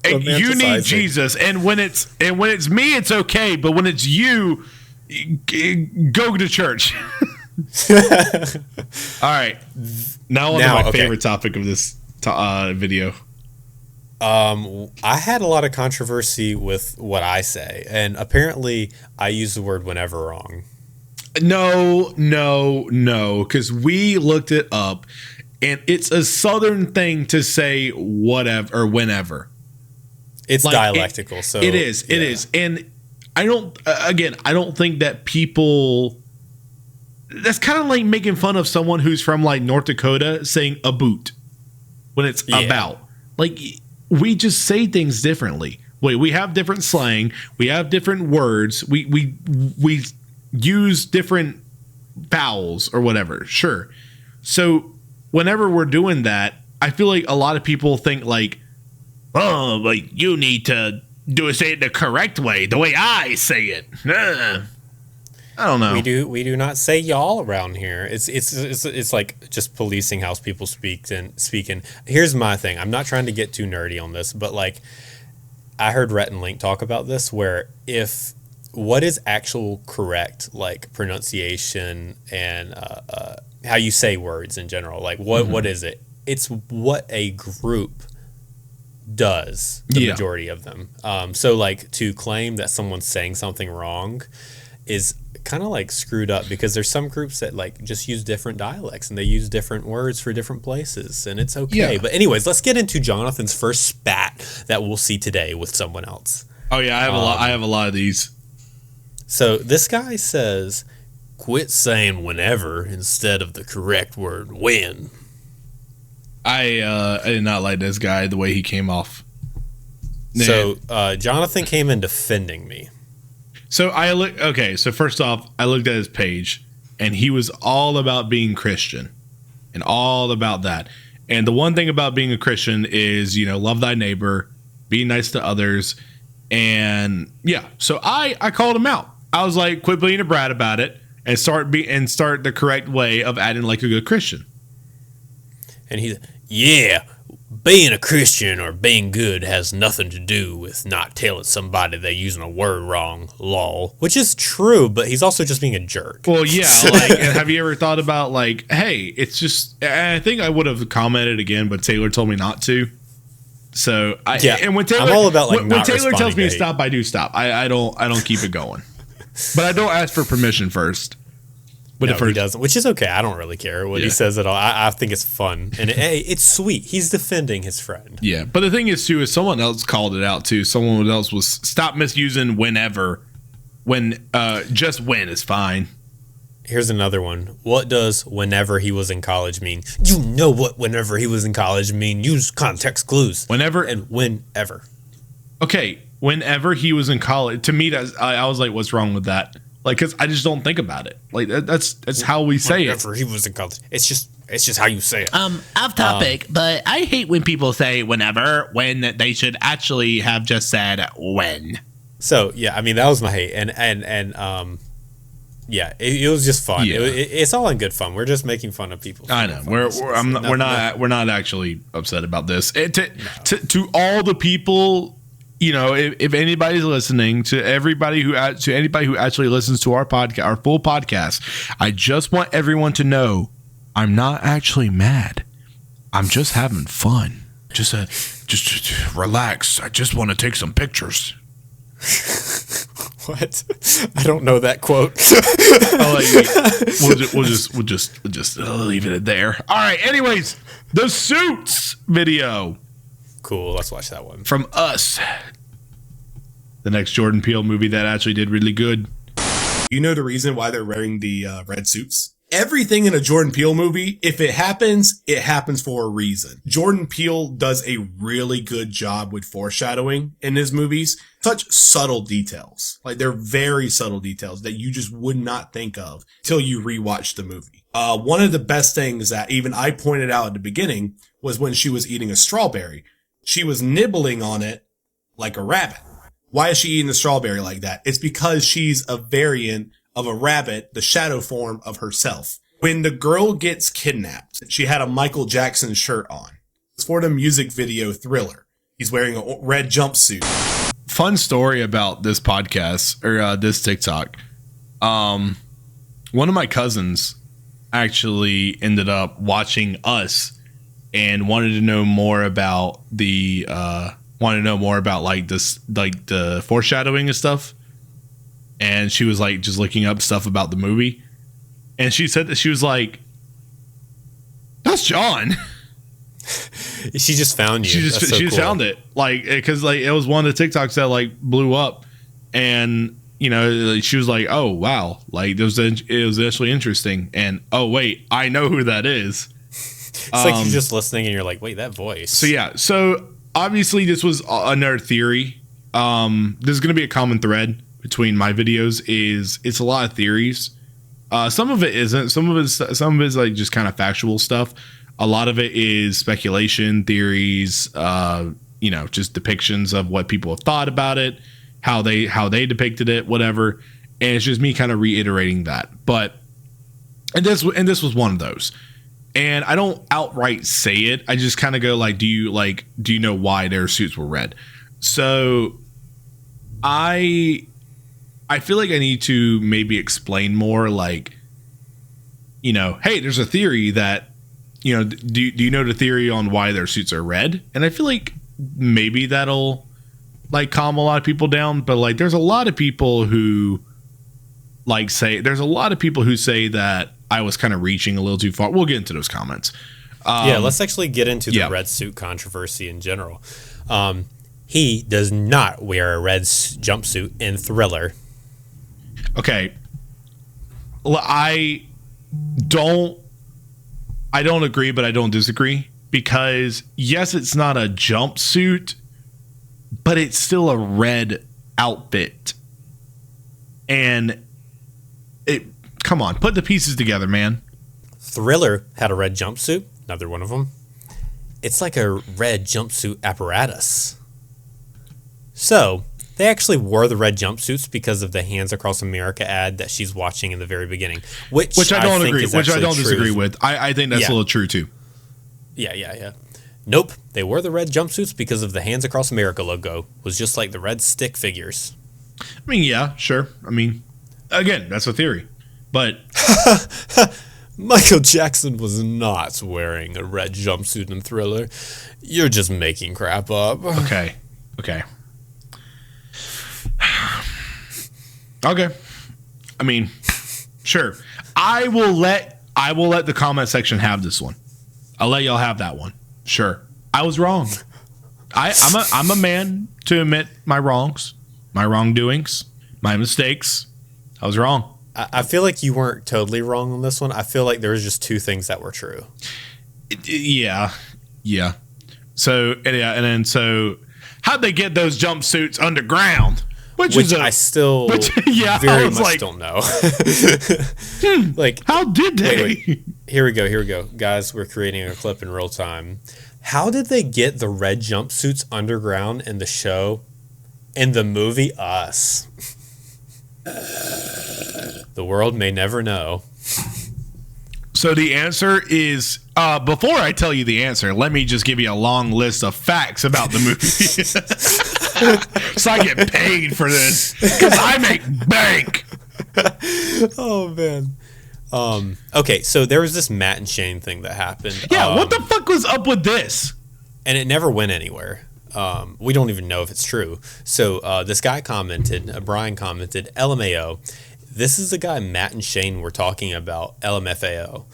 You need Jesus, and when it's me, it's okay, but when it's you, go to church. All right. Now on to my favorite topic of this video. I had a lot of controversy with what I say, and apparently I use the word whenever wrong. No, because we looked it up, and it's a Southern thing to say whatever or whenever. It's like, dialectical, so it is. Yeah. It is, and I don't think that people. That's kind of like making fun of someone who's from like North Dakota saying a boot when it's about. Like, we just say things differently. We have different slang. We have different words. We use different vowels or whatever. Sure. So whenever we're doing that, I feel like a lot of people think like, oh, like you need to say it the correct way, the way I say it. I don't know. We do not say y'all around here. It's like just policing how people speak and speaking. Here's my thing. I'm not trying to get too nerdy on this, but like I heard Rhett and Link talk about this, where if what is actual correct, like pronunciation and how you say words in general, like what is it? It's what a group does, the majority of them. So like to claim that someone's saying something wrong is kind of like screwed up, because there's some groups that like just use different dialects and they use different words for different places, and it's okay. But anyways, let's get into Jonathan's first spat that we'll see today with someone else. Oh yeah, I have a lot of these. So this guy says, quit saying whenever instead of the correct word when. I did not like this guy, the way he came off. So Jonathan came in defending me. So so first off, I looked at his page, and he was all about being Christian, and all about that. And the one thing about being a Christian is, love thy neighbor, be nice to others, and yeah. So I called him out. I was like, quit being a brat about it, and start the correct way of acting like a good Christian. And he's, yeah, being a Christian or being good has nothing to do with not telling somebody they're using a word wrong, lol. Which is true, but he's also just being a jerk. Well, yeah, and have you ever thought about, hey, it's just, I think I would have commented again, but Taylor told me not to. So, and when Taylor, I'm all about, when Taylor tells me to stop, I do stop. I don't keep it going. But I don't ask for permission first. But no, he doesn't, which is okay. I don't really care what he says at all. I think it's fun, and it's sweet. He's defending his friend. Yeah, but the thing is, too, is someone else called it out, too. Someone else was, stop misusing whenever. When just when is fine. Here's another one. What does whenever he was in college mean? You know what whenever he was in college mean. Use context clues. Whenever. And whenever. Okay, whenever he was in college. To me, I was like, what's wrong with that? Because I just don't think about it. That's how we say it. Whenever he was in college. It's just how you say it. Off topic, but I hate when people say whenever when they should actually have just said when. So, yeah, I mean, that was my hate. And yeah, it was just fun. Yeah. It's all in good fun. We're just making fun of people. I know. We're not actually upset about this. To all the people, if anybody's listening, to anybody who actually listens to our podcast, our full podcast, I just want everyone to know I'm not actually mad. I'm just having fun. Just relax. I just want to take some pictures. What? I don't know that quote. We'll just leave it there. All right. Anyways, the Suits video. Cool. Let's watch that one. From Us. The next Jordan Peele movie that actually did really good. You know the reason why they're wearing the red suits? Everything in a Jordan Peele movie, if it happens for a reason. Jordan Peele does a really good job with foreshadowing in his movies. Such subtle details. They're very subtle details that you just would not think of till you rewatch the movie. One of the best things that even I pointed out at the beginning was when she was eating a strawberry. She was nibbling on it like a rabbit. Why is she eating the strawberry like that? It's because she's a variant of a rabbit, the shadow form of herself. When the girl gets kidnapped, she had a Michael Jackson shirt on. It's for the music video Thriller. He's wearing a red jumpsuit. Fun story about this podcast or this TikTok. One of my cousins actually ended up watching Us and wanted to know more about the the foreshadowing and stuff. And she was just looking up stuff about the movie. And she said that she was like, that's John. She just found you. She just found it. Because it was one of the TikToks that blew up. And, she was like, oh, wow. It was actually interesting. And, oh, wait, I know who that is. It's like you're just listening and you're like, wait, that voice. So, yeah. So, obviously, this was another theory. There's going to be a common thread between my videos it's a lot of theories. Some of it isn't. Some of it's just kind of factual stuff. A lot of it is speculation, theories, just depictions of what people have thought about it, how they depicted it, whatever. And it's just me kind of reiterating that. And this was one of those. And I don't outright say it. I just kind of go do you know why their suits were red? So I feel like I need to maybe explain more hey, there's a theory that, do you know the theory on why their suits are red? And I feel like maybe that'll calm a lot of people down. But there's a lot of people who say that I was kind of reaching a little too far. We'll get into those comments. Yeah, let's actually get into the red suit controversy in general. He does not wear a red jumpsuit in Thriller. Okay. I don't agree, but I don't disagree. Because, yes, it's not a jumpsuit, but it's still a red outfit. And come on, put the pieces together, man. Thriller had a red jumpsuit, another one of them. It's like a red jumpsuit apparatus. So, they actually wore the red jumpsuits because of the Hands Across America ad that she's watching in the very beginning. Which I don't think agree. is Which I don't true. disagree with. I think that's a little true too. Yeah. Nope. They wore the red jumpsuits because of the Hands Across America logo. It was just like the red stick figures. I mean, yeah, sure. I mean, again, that's a theory. But Michael Jackson was not wearing a red jumpsuit in Thriller. You're just making crap up. Okay. Okay. I mean, sure. I will let the comment section have this one. I'll let y'all have that one. Sure. I was wrong. I'm a man to admit my wrongs, my wrongdoings, my mistakes. I was wrong. I feel like you weren't totally wrong on this one. I feel like there was just two things that were true. Yeah. So how'd they get those jumpsuits underground? Which I still yeah, very I was much like, don't know. Like, how did they? wait. Here we go. Guys, we're creating a clip in real time. How did they get the red jumpsuits underground in the show? In the movie Us? The world may never know. So the answer is, before I tell you the answer, let me just give you a long list of facts about the movie. So I get paid for this because I make bank. Oh, man. Okay, so there was this Matt and Shane thing that happened. Yeah, what the fuck was up with this? And it never went anywhere. We don't even know if it's true. So this guy commented, Brian commented, LMAO. This is the guy Matt and Shane were talking about, LMFAO.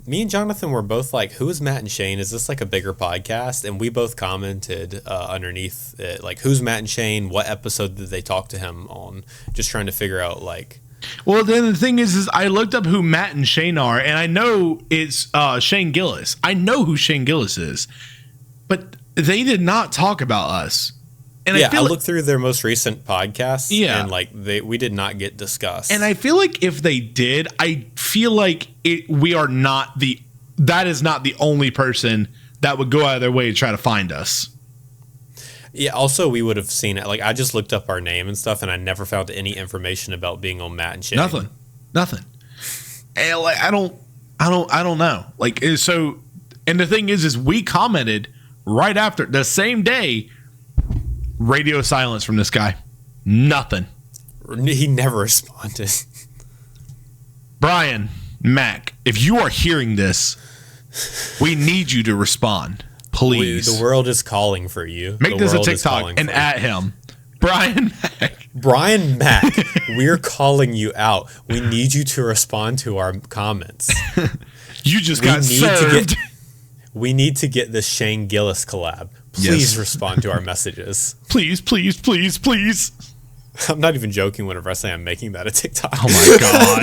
Me and Jonathan were both like, who is Matt and Shane? Is this like a bigger podcast? And we both commented underneath it, like, who's Matt and Shane? What episode did they talk to him on? Just trying to figure out, like... Well, then the thing is I looked up who Matt and Shane are, and I know it's Shane Gillis. I know who Shane Gillis is. But they did not talk about us. And yeah, I looked through their most recent podcasts, yeah, and like we did not get discussed. And I feel like if they did, I feel like that is not the only person that would go out of their way to try to find us. Yeah, also we would have seen it. Like, I just looked up our name and stuff, and I never found any information about being on Matt and Shane. Nothing. And like, I don't know. Like, so, and the thing is we commented right after the same day. Radio silence from this guy. Nothing. He never responded. Brian, Mac, if you are hearing this, we need you to respond. Please. The world is calling for you. Make this a TikTok and at him. Brian Mac. Brian Mac, we're calling you out. We need you to respond to our comments. You just got served. We need to get this Shane Gillis collab. Please respond to our messages. Please. I'm not even joking whenever I say I'm making that a TikTok. Oh my God.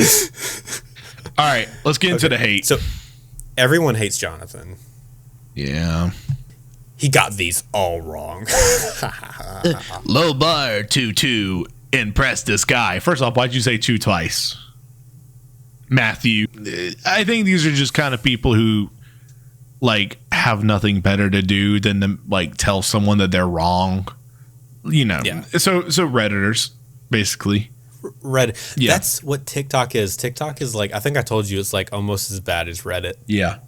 All right, let's get into the hate. So everyone hates Jonathan. Yeah. He got these all wrong. Low bar to impress this guy. First off, why'd you say two twice? Matthew. I think these are just kind of people who like have nothing better to do than to like tell someone that they're wrong. You know. Yeah. So Redditors, basically. Yeah. That's what TikTok is. TikTok is like, I think I told you, it's like almost as bad as Reddit. Yeah.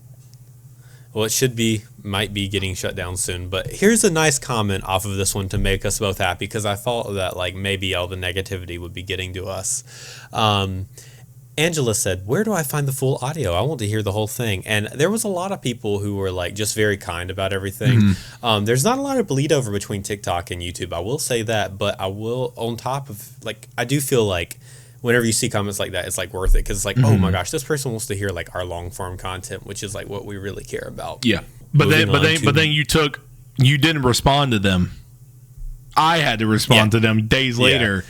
Well, it might be getting shut down soon. But here's a nice comment off of this one to make us both happy, because I thought that like maybe all the negativity would be getting to us. Angela said, "Where do I find the full audio? I want to hear the whole thing." And there was a lot of people who were like just very kind about everything. Mm-hmm. There's not a lot of bleed over between TikTok and YouTube, I will say that. But I will, on top of like, I do feel like whenever you see comments like that, it's like worth it, because it's like, oh my gosh, this person wants to hear like our long form content, which is like what we really care about. Yeah, but then you didn't respond to them. I had to respond to them days later.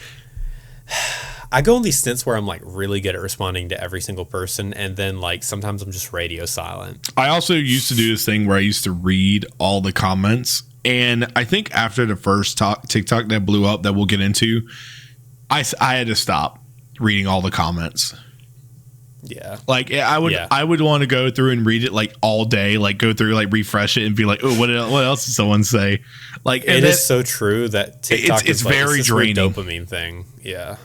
I go on these stints where I'm like really good at responding to every single person, and then like sometimes I'm just radio silent. I also used to do this thing where I used to read all the comments And I think after the first TikTok that blew up that we'll get into, I had to stop reading all the comments. Yeah. Like I would want to go through and read it like all day, like go through, like refresh it and be like, oh, what else did someone say? Like it is so true that TikTok it's is like, very it's draining. dopamine thing. Yeah.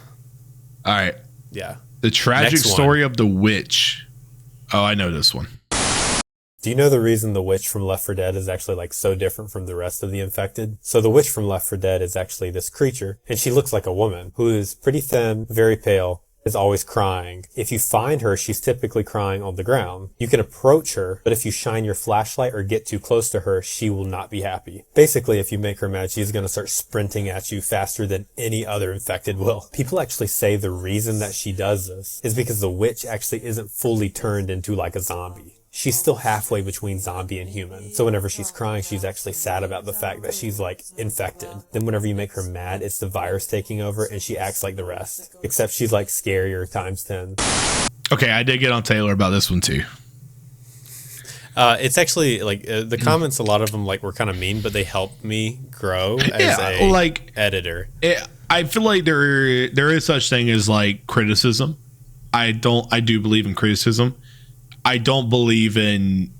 All right. Yeah. The tragic story of the witch. Oh, I know this one. Do you know the reason the witch from Left 4 Dead is actually like so different from the rest of the infected? So the witch from Left 4 Dead is actually this creature, and she looks like a woman who is pretty thin, very pale, is always crying. If you find her, she's typically crying on the ground. You can approach her, but if you shine your flashlight or get too close to her, she will not be happy. Basically, if you make her mad, she's going to start sprinting at you faster than any other infected will. People actually say the reason that she does this is because the witch actually isn't fully turned into like a zombie. She's still halfway between zombie and human. So whenever she's crying, she's actually sad about the fact that she's like infected. Then whenever you make her mad, it's the virus taking over and she acts like the rest. Except she's like scarier times 10. Okay, I did get on Taylor about this one too. It's actually like the comments, a lot of them like were kind of mean, but they helped me grow as a like editor. I feel like there is such thing as like criticism. I do believe in criticism. I don't believe in,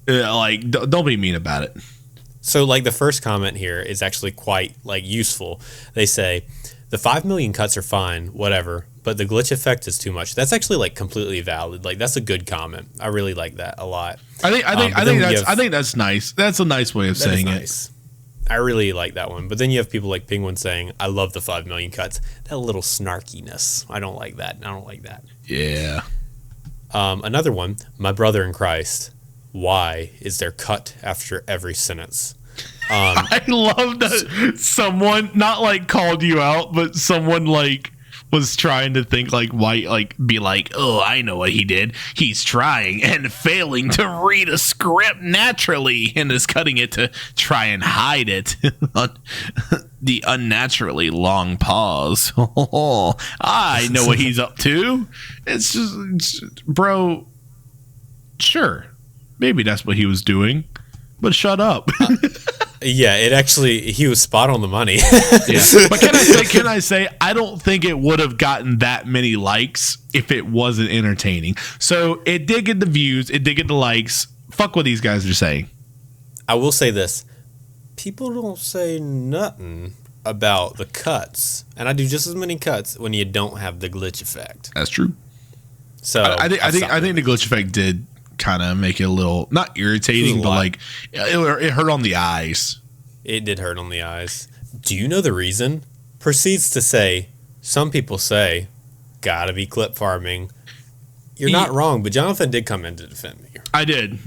like, don't be mean about it. So, like, the first comment here is actually quite, like, useful. They say, the 5 million cuts are fine, whatever, but the glitch effect is too much. That's actually, like, completely valid. Like, that's a good comment. I really like that a lot. I think that's nice. That's a nice way of saying it. I really like that one. But then you have people like Penguin saying, I love the 5 million cuts. That little snarkiness. I don't like that. Yeah. Another one, my brother in Christ. Why is there cut after every sentence? I love that someone not like called you out, but someone like was trying to think like why, like be like, oh, I know what he did. He's trying and failing to read a script naturally and is cutting it to try and hide it. The unnaturally long pause. I know what he's up to. It's just, bro, sure. Maybe that's what he was doing, but shut up. Yeah, he was spot on the money. Yeah. But can I say, I don't think it would have gotten that many likes if it wasn't entertaining. So it did get the views, it did get the likes. Fuck what these guys are saying. I will say this. People don't say nothing about the cuts. And I do just as many cuts when you don't have the glitch effect. That's true. So I think the glitch effect did kind of make it a little not irritating, but like it hurt on the eyes. It did hurt on the eyes. Do you know the reason? Proceeds to say, some people say, gotta be clip farming. You're not wrong, but Jonathan did come in to defend me. I did.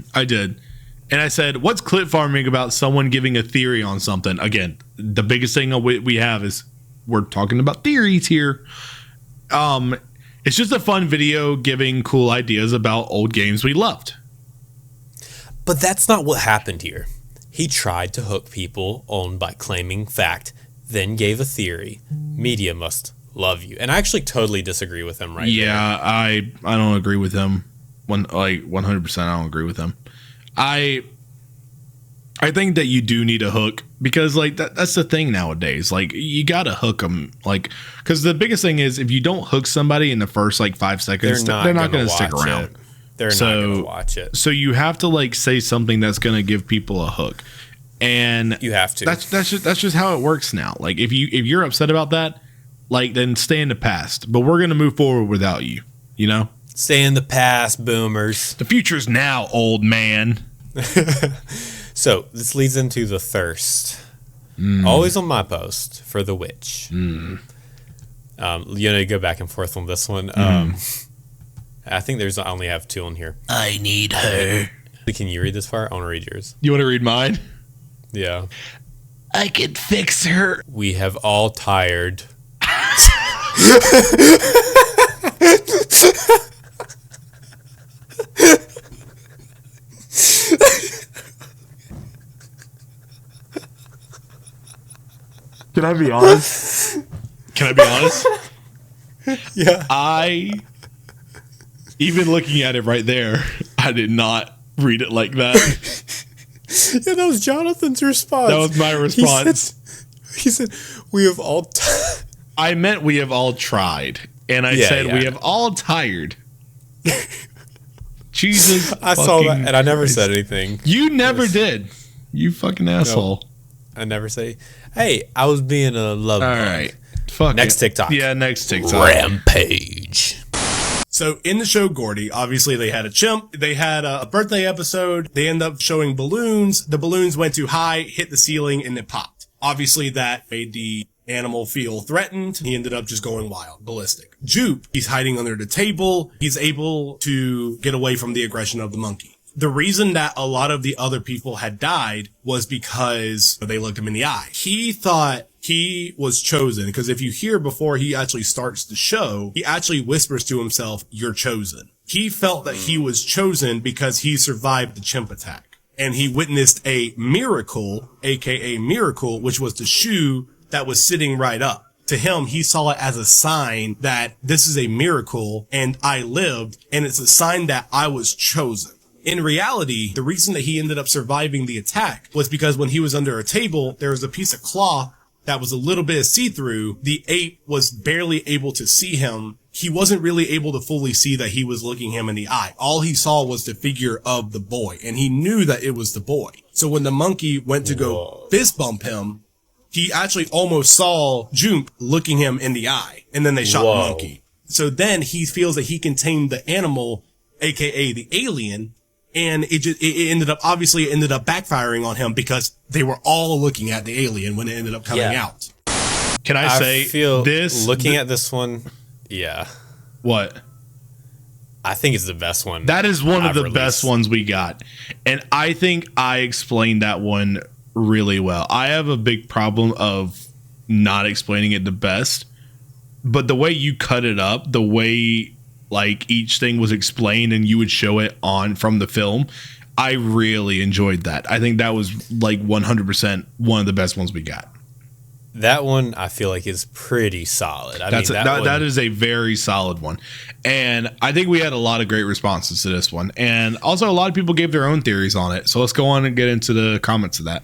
And I said, what's clip farming about someone giving a theory on something? Again, the biggest thing we have is we're talking about theories here. It's just a fun video giving cool ideas about old games we loved. But that's not what happened here. He tried to hook people on by claiming fact, then gave a theory. Media must love you. And I actually totally disagree with him right there. Yeah, I don't agree with him. 100% I don't agree with him. I think that you do need a hook because like that's the thing nowadays. Like you gotta hook them, like because the biggest thing is if you don't hook somebody in the first like 5 seconds, they're not gonna stick around. They're not gonna watch it. So you have to like say something that's gonna give people a hook, and you have to. That's just how it works now. Like if you're upset about that, like then stay in the past. But we're gonna move forward without you. You know, stay in the past, boomers. The future's now, old man. So this leads into the thirst. Always on my post for the witch. You go back and forth on this one. I think I only have 2 on here. I need her. Can you read this far? I want to read yours. You want to read mine? Yeah. I can fix her. We have all tired. Can I be honest? Yeah. Even looking at it right there, I did not read it like that. Yeah, that was Jonathan's response. That was my response. He said we have all. I meant we have all tried, and I said we have all tired. Jesus, I saw that, and I never said anything. You never did. You fucking asshole. Nope. I never say, "Hey, I was being a love." All right, fuck next it. TikTok. Yeah, next TikTok. Rampage. So in the show Gordy, obviously they had a chimp. They had a birthday episode. They end up showing balloons. The balloons went too high, hit the ceiling, and it popped. Obviously that made the animal feel threatened. He ended up just going wild, ballistic. Jupe, he's hiding under the table. He's able to get away from the aggression of the monkey. The reason that a lot of the other people had died was because they looked him in the eye. He thought he was chosen, because if you hear before he actually starts the show, he actually whispers to himself, "You're chosen." He felt that he was chosen because he survived the chimp attack. And he witnessed a miracle, aka miracle, which was the shoe that was sitting right up. To him, he saw it as a sign that this is a miracle and I lived, and it's a sign that I was chosen. In reality, the reason that he ended up surviving the attack was because when he was under a table, there was a piece of cloth that was a little bit see-through. The ape was barely able to see him. He wasn't really able to fully see that he was looking him in the eye. All he saw was the figure of the boy, and he knew that it was the boy. So when the monkey went to go fist bump him, he actually almost saw Jupe looking him in the eye, and then they shot the monkey. So then he feels that he can tame the animal, aka the alien, and it ended up backfiring on him because they were all looking at the alien when it ended up coming out. Can I say looking at this one? Yeah. What? I think it's the best one. That is one of the best ones we got. And I think I explained that one really well. I have a big problem of not explaining it the best, but the way you cut it up, the way like each thing was explained and you would show it on from the film, I really enjoyed that. I think that was like 100% one of the best ones we got. That one I feel like is pretty solid. That is a very solid one. And I think we had a lot of great responses to this one. And also a lot of people gave their own theories on it. So let's go on and get into the comments of that.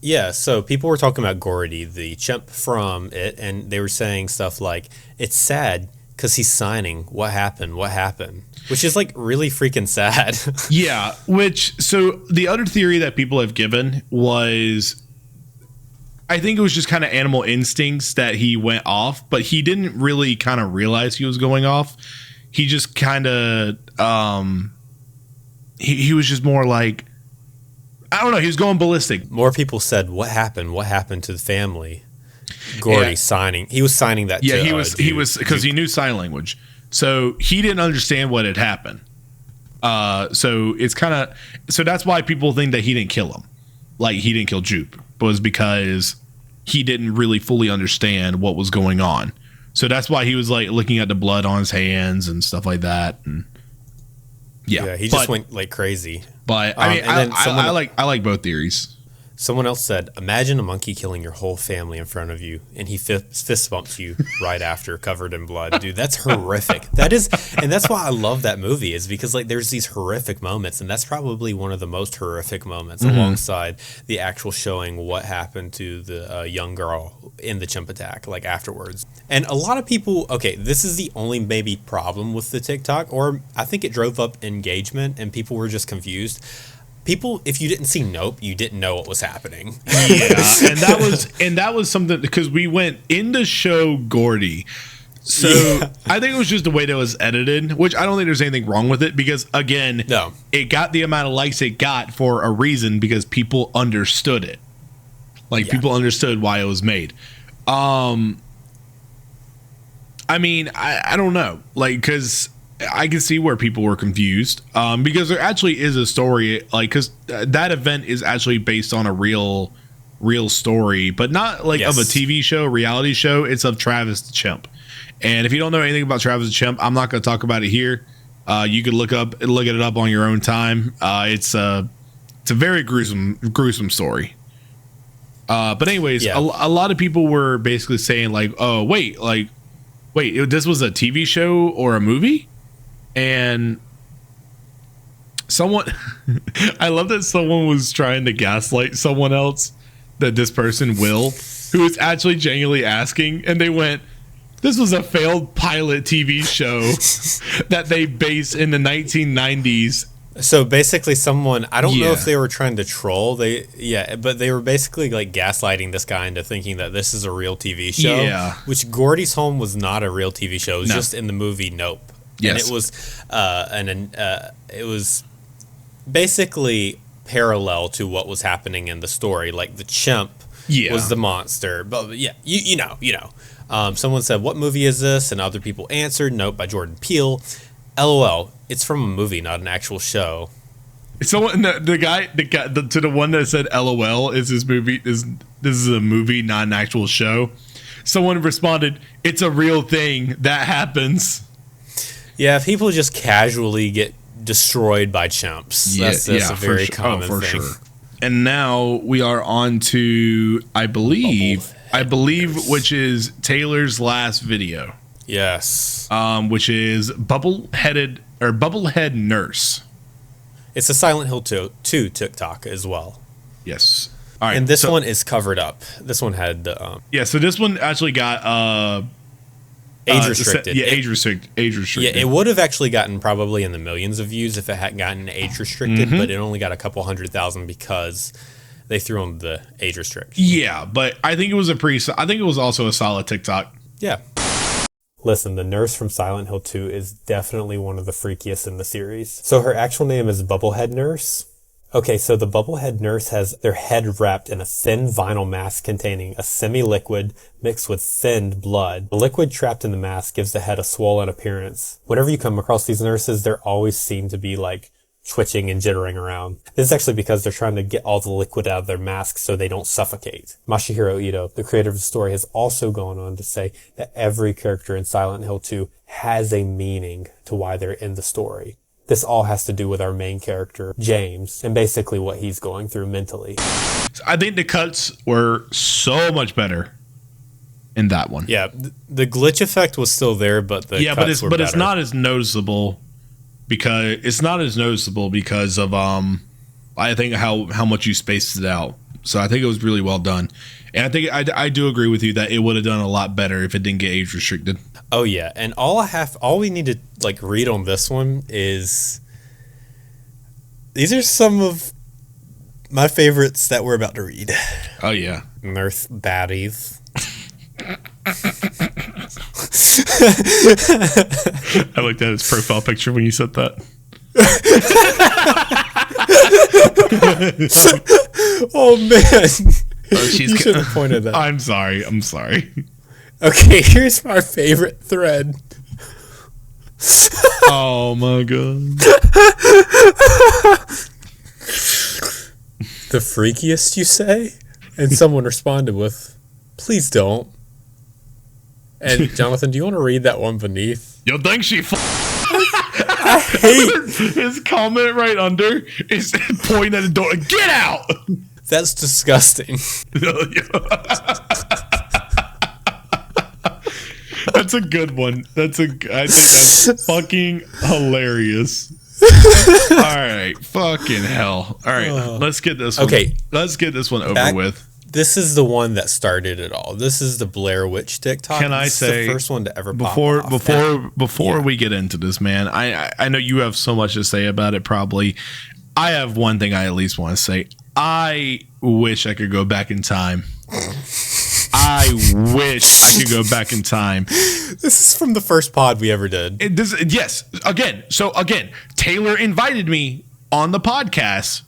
Yeah, so people were talking about Gordy, the chimp from it, and they were saying stuff like, it's sad because he's signing. What happened? What happened? Which is like really freaking sad. Yeah, so the other theory that people have given was, I think it was just kind of animal instincts that he went off, but he didn't really kind of realize he was going off. He just kind of, he was just more like, I don't know, he was going ballistic. More people said, what happened? What happened to the family? Gordy signing. He was signing that. Yeah, he was because he knew sign language. So he didn't understand what had happened. So it's kind of, so that's why people think that he didn't kill him. Like he didn't kill Jupe, was because he didn't really fully understand what was going on. So that's why he was like looking at the blood on his hands and stuff like that. And yeah, he just went like crazy. But I mean, I like both theories. Someone else said, imagine a monkey killing your whole family in front of you, and he fist bumps you right after, covered in blood. Dude, that's horrific. That is, and that's why I love that movie, is because like there's these horrific moments, and that's probably one of the most horrific moments, alongside the actual showing what happened to the young girl in the chimp attack, like afterwards. And a lot of people, okay, this is the only maybe problem with the TikTok, or I think it drove up engagement, and people were just confused. People, if you didn't see Nope, you didn't know what was happening. Yeah, and that was something, because we went in the show Gordy. So yeah. I think it was just the way that it was edited, which I don't think there's anything wrong with it, because again, it got the amount of likes it got for a reason, because people understood it. People understood why it was made. I mean, I don't know, because I can see where people were confused, because there actually is a story, because that event is actually based on a real story, but not of a TV show, reality show. It's of Travis the Chimp. And if you don't know anything about Travis the Chimp, I'm not going to talk about it here. You could look it up on your own time. It's a very gruesome story. But anyways, a lot of people were basically saying like, oh wait, this was a TV show or a movie. And Someone, I love that someone was trying to gaslight someone else, that this person Will, who was actually genuinely asking, and they went, this was a failed pilot TV show that they based in the 1990s. So basically someone, I don't know if they were trying to troll, but they were basically like gaslighting this guy into thinking that this is a real TV show. Yeah. Which Gordy's Home was not a real TV show. It was just in the movie Nope. Yes. And it was basically parallel to what was happening in the story. Like the chimp was the monster. But yeah, you know. Someone said, what movie is this? And other people answered, Nope, by Jordan Peele. LOL, it's from a movie, not an actual show. Someone, the guy to the one that said LOL is this movie this is a movie, not an actual show. Someone responded, it's a real thing that happens. Yeah, people just casually get destroyed by chimps. That's a very common thing. Sure. And now we are on to, I believe, which is Taylor's last video. Yes. Which is Bubblehead Nurse. It's a Silent Hill 2 TikTok as well. Yes. All right. And this one is covered up. This one had the so this one actually got age restricted. Age restricted. Yeah, it would have actually gotten probably in the millions of views if it hadn't gotten age restricted, but it only got a couple 100,000 because they threw on the age restriction. Yeah, but I think it was also a solid TikTok. Yeah. Listen, the nurse from Silent Hill 2 is definitely one of the freakiest in the series. So her actual name is Bubblehead Nurse. Okay, so the Bubblehead Nurse has their head wrapped in a thin vinyl mask containing a semi-liquid mixed with thinned blood. The liquid trapped in the mask gives the head a swollen appearance. Whenever you come across these nurses, they always seem to be like twitching and jittering around. This is actually because they're trying to get all the liquid out of their masks so they don't suffocate. Masahiro Ito, the creator of the story, has also gone on to say that every character in Silent Hill 2 has a meaning to why they're in the story. This all has to do with our main character, James, and basically what he's going through mentally. I think the cuts were so much better in that one. Yeah, the glitch effect was still there, but the cuts were better. It's not as noticeable because of I think how much you spaced it out. So I think it was really well done. And I think I do agree with you that it would have done a lot better if it didn't get age restricted. Oh yeah, and all we need to like read on this one is these are some of my favorites that we're about to read. Oh yeah, Nurse baddies. I looked at his profile picture when you said that. Oh man. Oh, you should have pointed that. I'm sorry. Okay, here's my favorite thread. Oh my god. The freakiest, you say? And someone responded with, please don't. And Jonathan, do you want to read that one beneath? Yo, thanks, she I hate his comment right under is pointing at the door. Get out! That's disgusting. That's a good one. I think that's fucking hilarious. All right, fucking hell. All right, let's get this one. Okay, let's get this one over with. This is the one that started it all. This is the Blair Witch TikTok. Can I say the first one to ever before pop off. before we get into this, man? I know you have so much to say about it. Probably, I have one thing I at least want to say. I wish I could go back in time. I wish I could go back in time. This is from the first pod we ever did. Yes. Again, Taylor invited me on the podcast.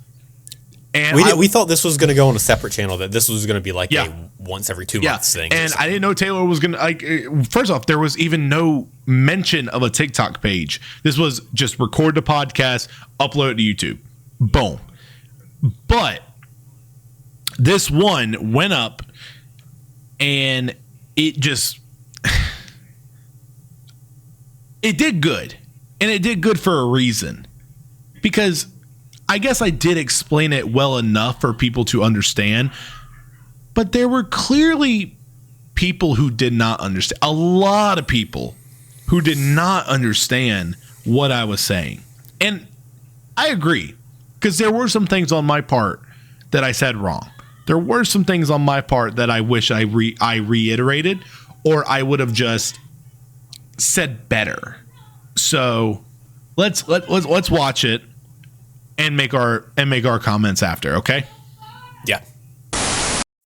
And we thought this was going to go on a separate channel, that this was going to be like a once every 2 months thing. And I didn't know Taylor was going to, first off, there was even no mention of a TikTok page. This was just record the podcast, upload it to YouTube. Boom. But this one went up and it just, it did good. And it did good for a reason. Because I guess I did explain it well enough for people to understand, but there were clearly people who did not understand. A lot of people who did not understand what I was saying. And I agree, because there were some things on my part that I said wrong. There were some things on my part that I wish I reiterated, or I would have just said better. So let's watch it and make our comments after, okay? Yeah.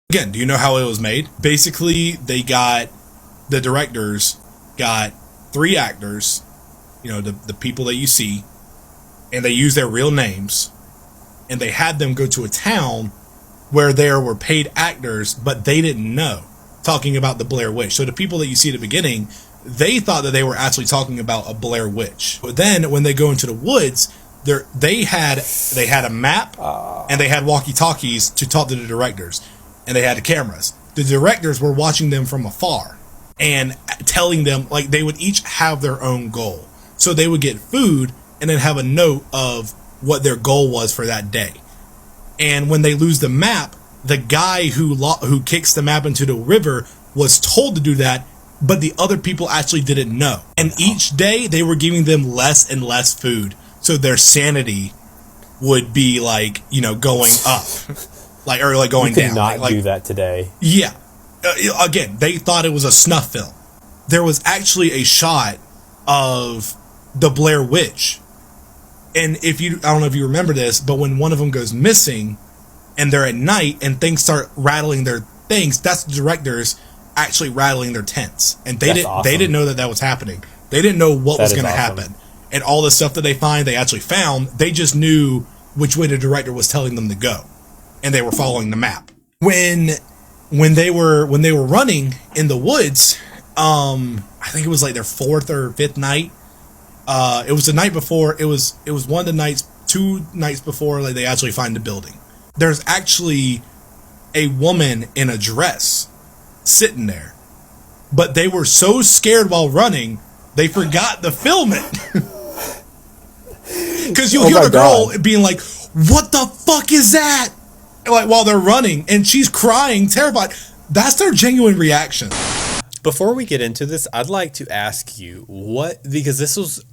Again, do you know how it was made? Basically, the directors got 3 actors, the people that you see, and they used their real names, and they had them go to a town where there were paid actors, but they didn't know, talking about the Blair Witch. So the people that you see at the beginning, they thought that they were actually talking about a Blair Witch. But then when they go into the woods, they had a map, and they had walkie-talkies to talk to the directors, and they had the cameras. The directors were watching them from afar and telling them, like, they would each have their own goal. So they would get food and then have a note of what their goal was for that day. And when they lose the map, the guy who kicks the map into the river was told to do that, but the other people actually didn't know. And each day they were giving them less and less food, so their sanity would be going up, or going you could down. Not do that today. Yeah. Again, they thought it was a snuff film. There was actually a shot of the Blair Witch. And I don't know if you remember this, but when one of them goes missing and they're at night and things start rattling their things, that's the directors actually rattling their tents. And they didn't know that was happening. They didn't know what was going to happen. And all the stuff that they actually found, they just knew which way the director was telling them to go. And they were following the map. When they were running in the woods, I think it was like their 4th or 5th night. It was the night before. It was one of the nights, 2 nights before they actually find the building. There's actually a woman in a dress sitting there, but they were so scared while running they forgot to film it. Because you hear the girl being like, "What the fuck is that?" While they're running, and she's crying, terrified. That's their genuine reaction. Before we get into this, I'd like to ask you because this was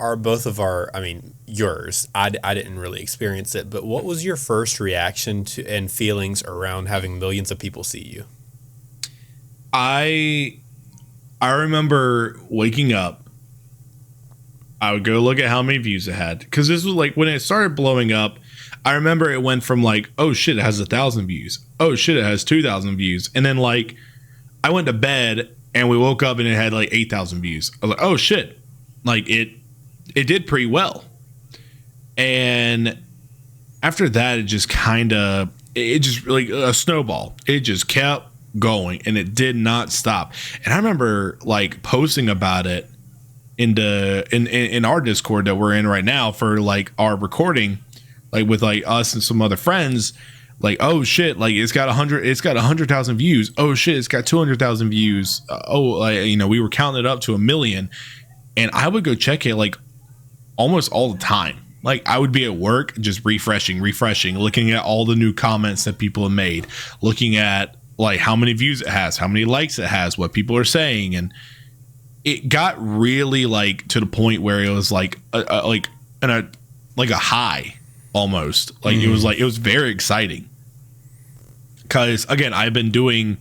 yours. I didn't really experience it, but what was your first reaction to and feelings around having millions of people see you? I remember waking up. I would go look at how many views it had, because this was when it started blowing up. I remember it went from oh shit, it has 1,000 views. Oh shit, it has 2,000 views. And then I went to bed and we woke up and it had 8,000 views. I was like, oh shit, it did pretty well. And after that, it just a snowball. It just kept going and it did not stop. And I remember posting about it in our Discord that we're in right now for our recording, with us and some other friends, oh shit, it's got 100,000 views. Oh shit, it's got 200,000 views. We were counting it up to 1 million, and I would go check it almost all the time. I would be at work just refreshing, looking at all the new comments that people have made, looking at how many views it has, how many likes it has, what people are saying, and it got really to the point where it was a high almost. It was very exciting, because again, I've been on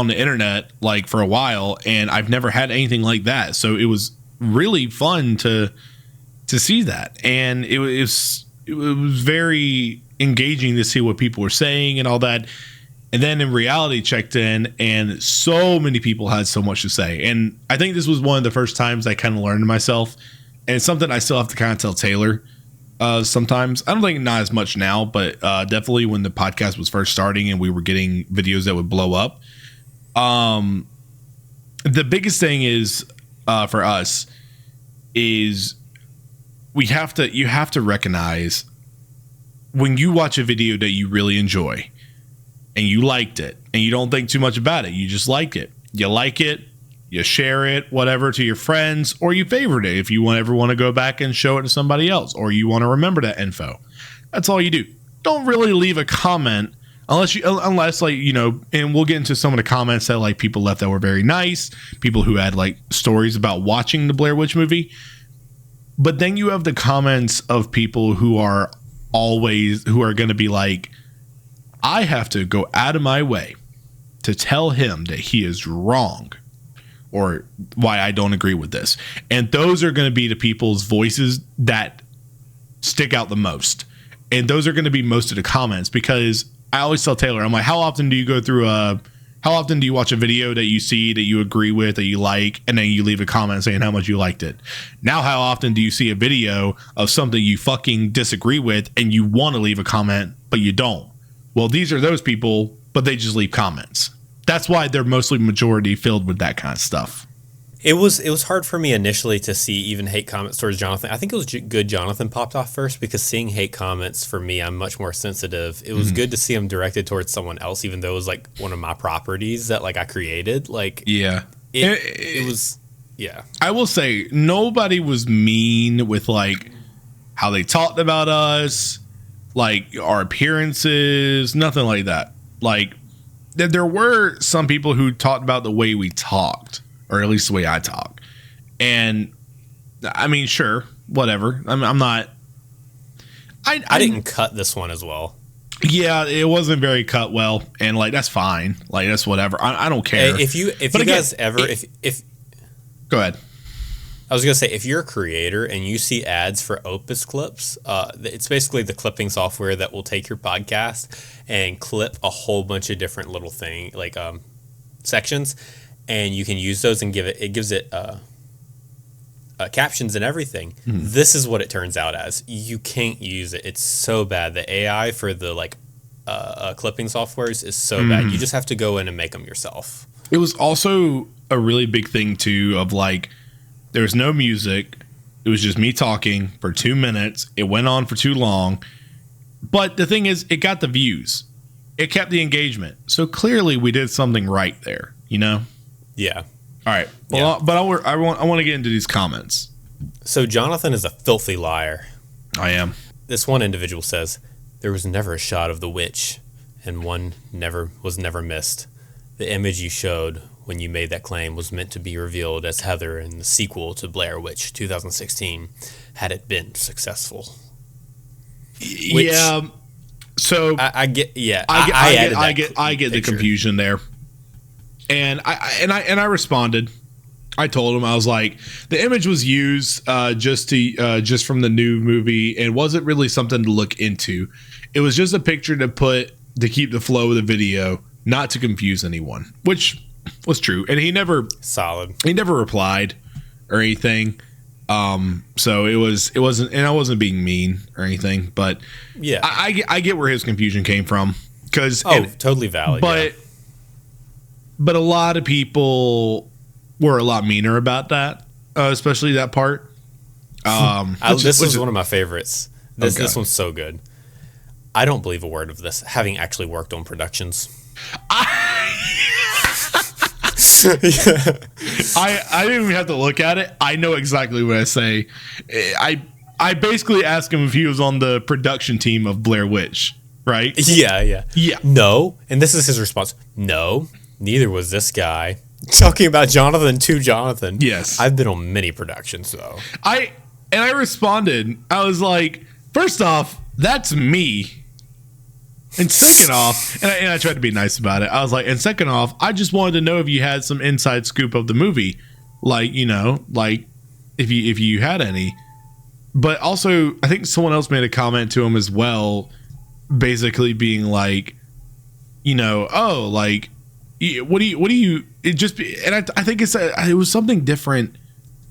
the internet for a while, and I've never had anything like that. So it was really fun to see that, and it was very engaging to see what people were saying and all that. And then in reality checked in, and so many people had so much to say. And I think this was one of the first times I kind of learned myself. And it's something I still have to kind of tell Taylor sometimes. I don't think not as much now, but definitely when the podcast was first starting and we were getting videos that would blow up. The biggest thing is for us is you have to recognize when you watch a video that you really enjoy, and you liked it, and you don't think too much about it. You just like it. You like it, you share it, whatever, to your friends, or you favorite it if you ever want to go back and show it to somebody else, or you want to remember that info. That's all you do. Don't really leave a comment unless and we'll get into some of the comments that people left that were very nice, people who had stories about watching the Blair Witch movie. But then you have the comments of people who are going to be like, I have to go out of my way to tell him that he is wrong or why I don't agree with this. And those are going to be the people's voices that stick out the most. And those are going to be most of the comments, because I always tell Taylor, I'm like, how often do you watch a video that you see that you agree with, that you like, and then you leave a comment saying how much you liked it? Now, how often do you see a video of something you fucking disagree with and you want to leave a comment, but you don't? Well, these are those people, but they just leave comments. That's why they're mostly majority filled with that kind of stuff. It was hard for me initially to see even hate comments towards Jonathan. I think it was good Jonathan popped off first, because seeing hate comments, for me, I'm much more sensitive. It was good to see them directed towards someone else, even though it was like one of my properties that like I created. Like, yeah, it was, yeah. I will say nobody was mean with like how they talked about us, like our appearances, nothing like that. Like, there were some people who talked about the way we talked, or at least the way I talk. And I mean, sure, whatever. I'm not. I didn't cut this one as well. Yeah, it wasn't very cut well, and like that's fine. Like that's whatever. I don't care. Hey, if you guys ever go ahead. I was gonna say, if you're a creator and you see ads for Opus Clips, it's basically the clipping software that will take your podcast and clip a whole bunch of different little sections, and you can use those and gives it captions and everything. This is what it turns out as. You can't use it. It's so bad. The AI for the clipping softwares is so bad. You just have to go in and make them yourself. It was also a really big thing too of like, there was no music. It was just me talking for 2 minutes. It went on for too long. But the thing is, it got the views. It kept the engagement. So clearly we did something right there, you know? Yeah. All right. Well, but I want to get into these comments. So Jonathan is a filthy liar. I am. This one individual says, there was never a shot of the witch, and one was never missed. The image you showed when you made that claim was meant to be revealed as Heather in the sequel to Blair Witch 2016, had it been successful. Which, yeah. So I get. Yeah, I get the confusion there, and I responded. I told him, I was like, the image was used just from the new movie, and wasn't really something to look into. It was just a picture to keep the flow of the video, not to confuse anyone, which was true. And he never replied or anything. So it wasn't, and I wasn't being mean or anything, but yeah, I get where his confusion came from, because totally valid. But a lot of people were a lot meaner about that, especially that part. This was one of my favorites. This one's so good. I don't believe a word of this, having actually worked on productions. I didn't even have to look at it. I know exactly what I say. I basically asked him if he was on the production team of Blair Witch, right? Yeah. No, and this is his response. No, neither was this guy. Talking about Jonathan to Jonathan. Yes. I've been on many productions, though. I responded. I was like, first off, that's me. And second off, and I tried to be nice about it. I was like, and second off, I just wanted to know if you had some inside scoop of the movie, like, you know, like if you had any. But also, I think someone else made a comment to him as well, basically being like, you know, oh, like, what do you? It just, and I think it was something different.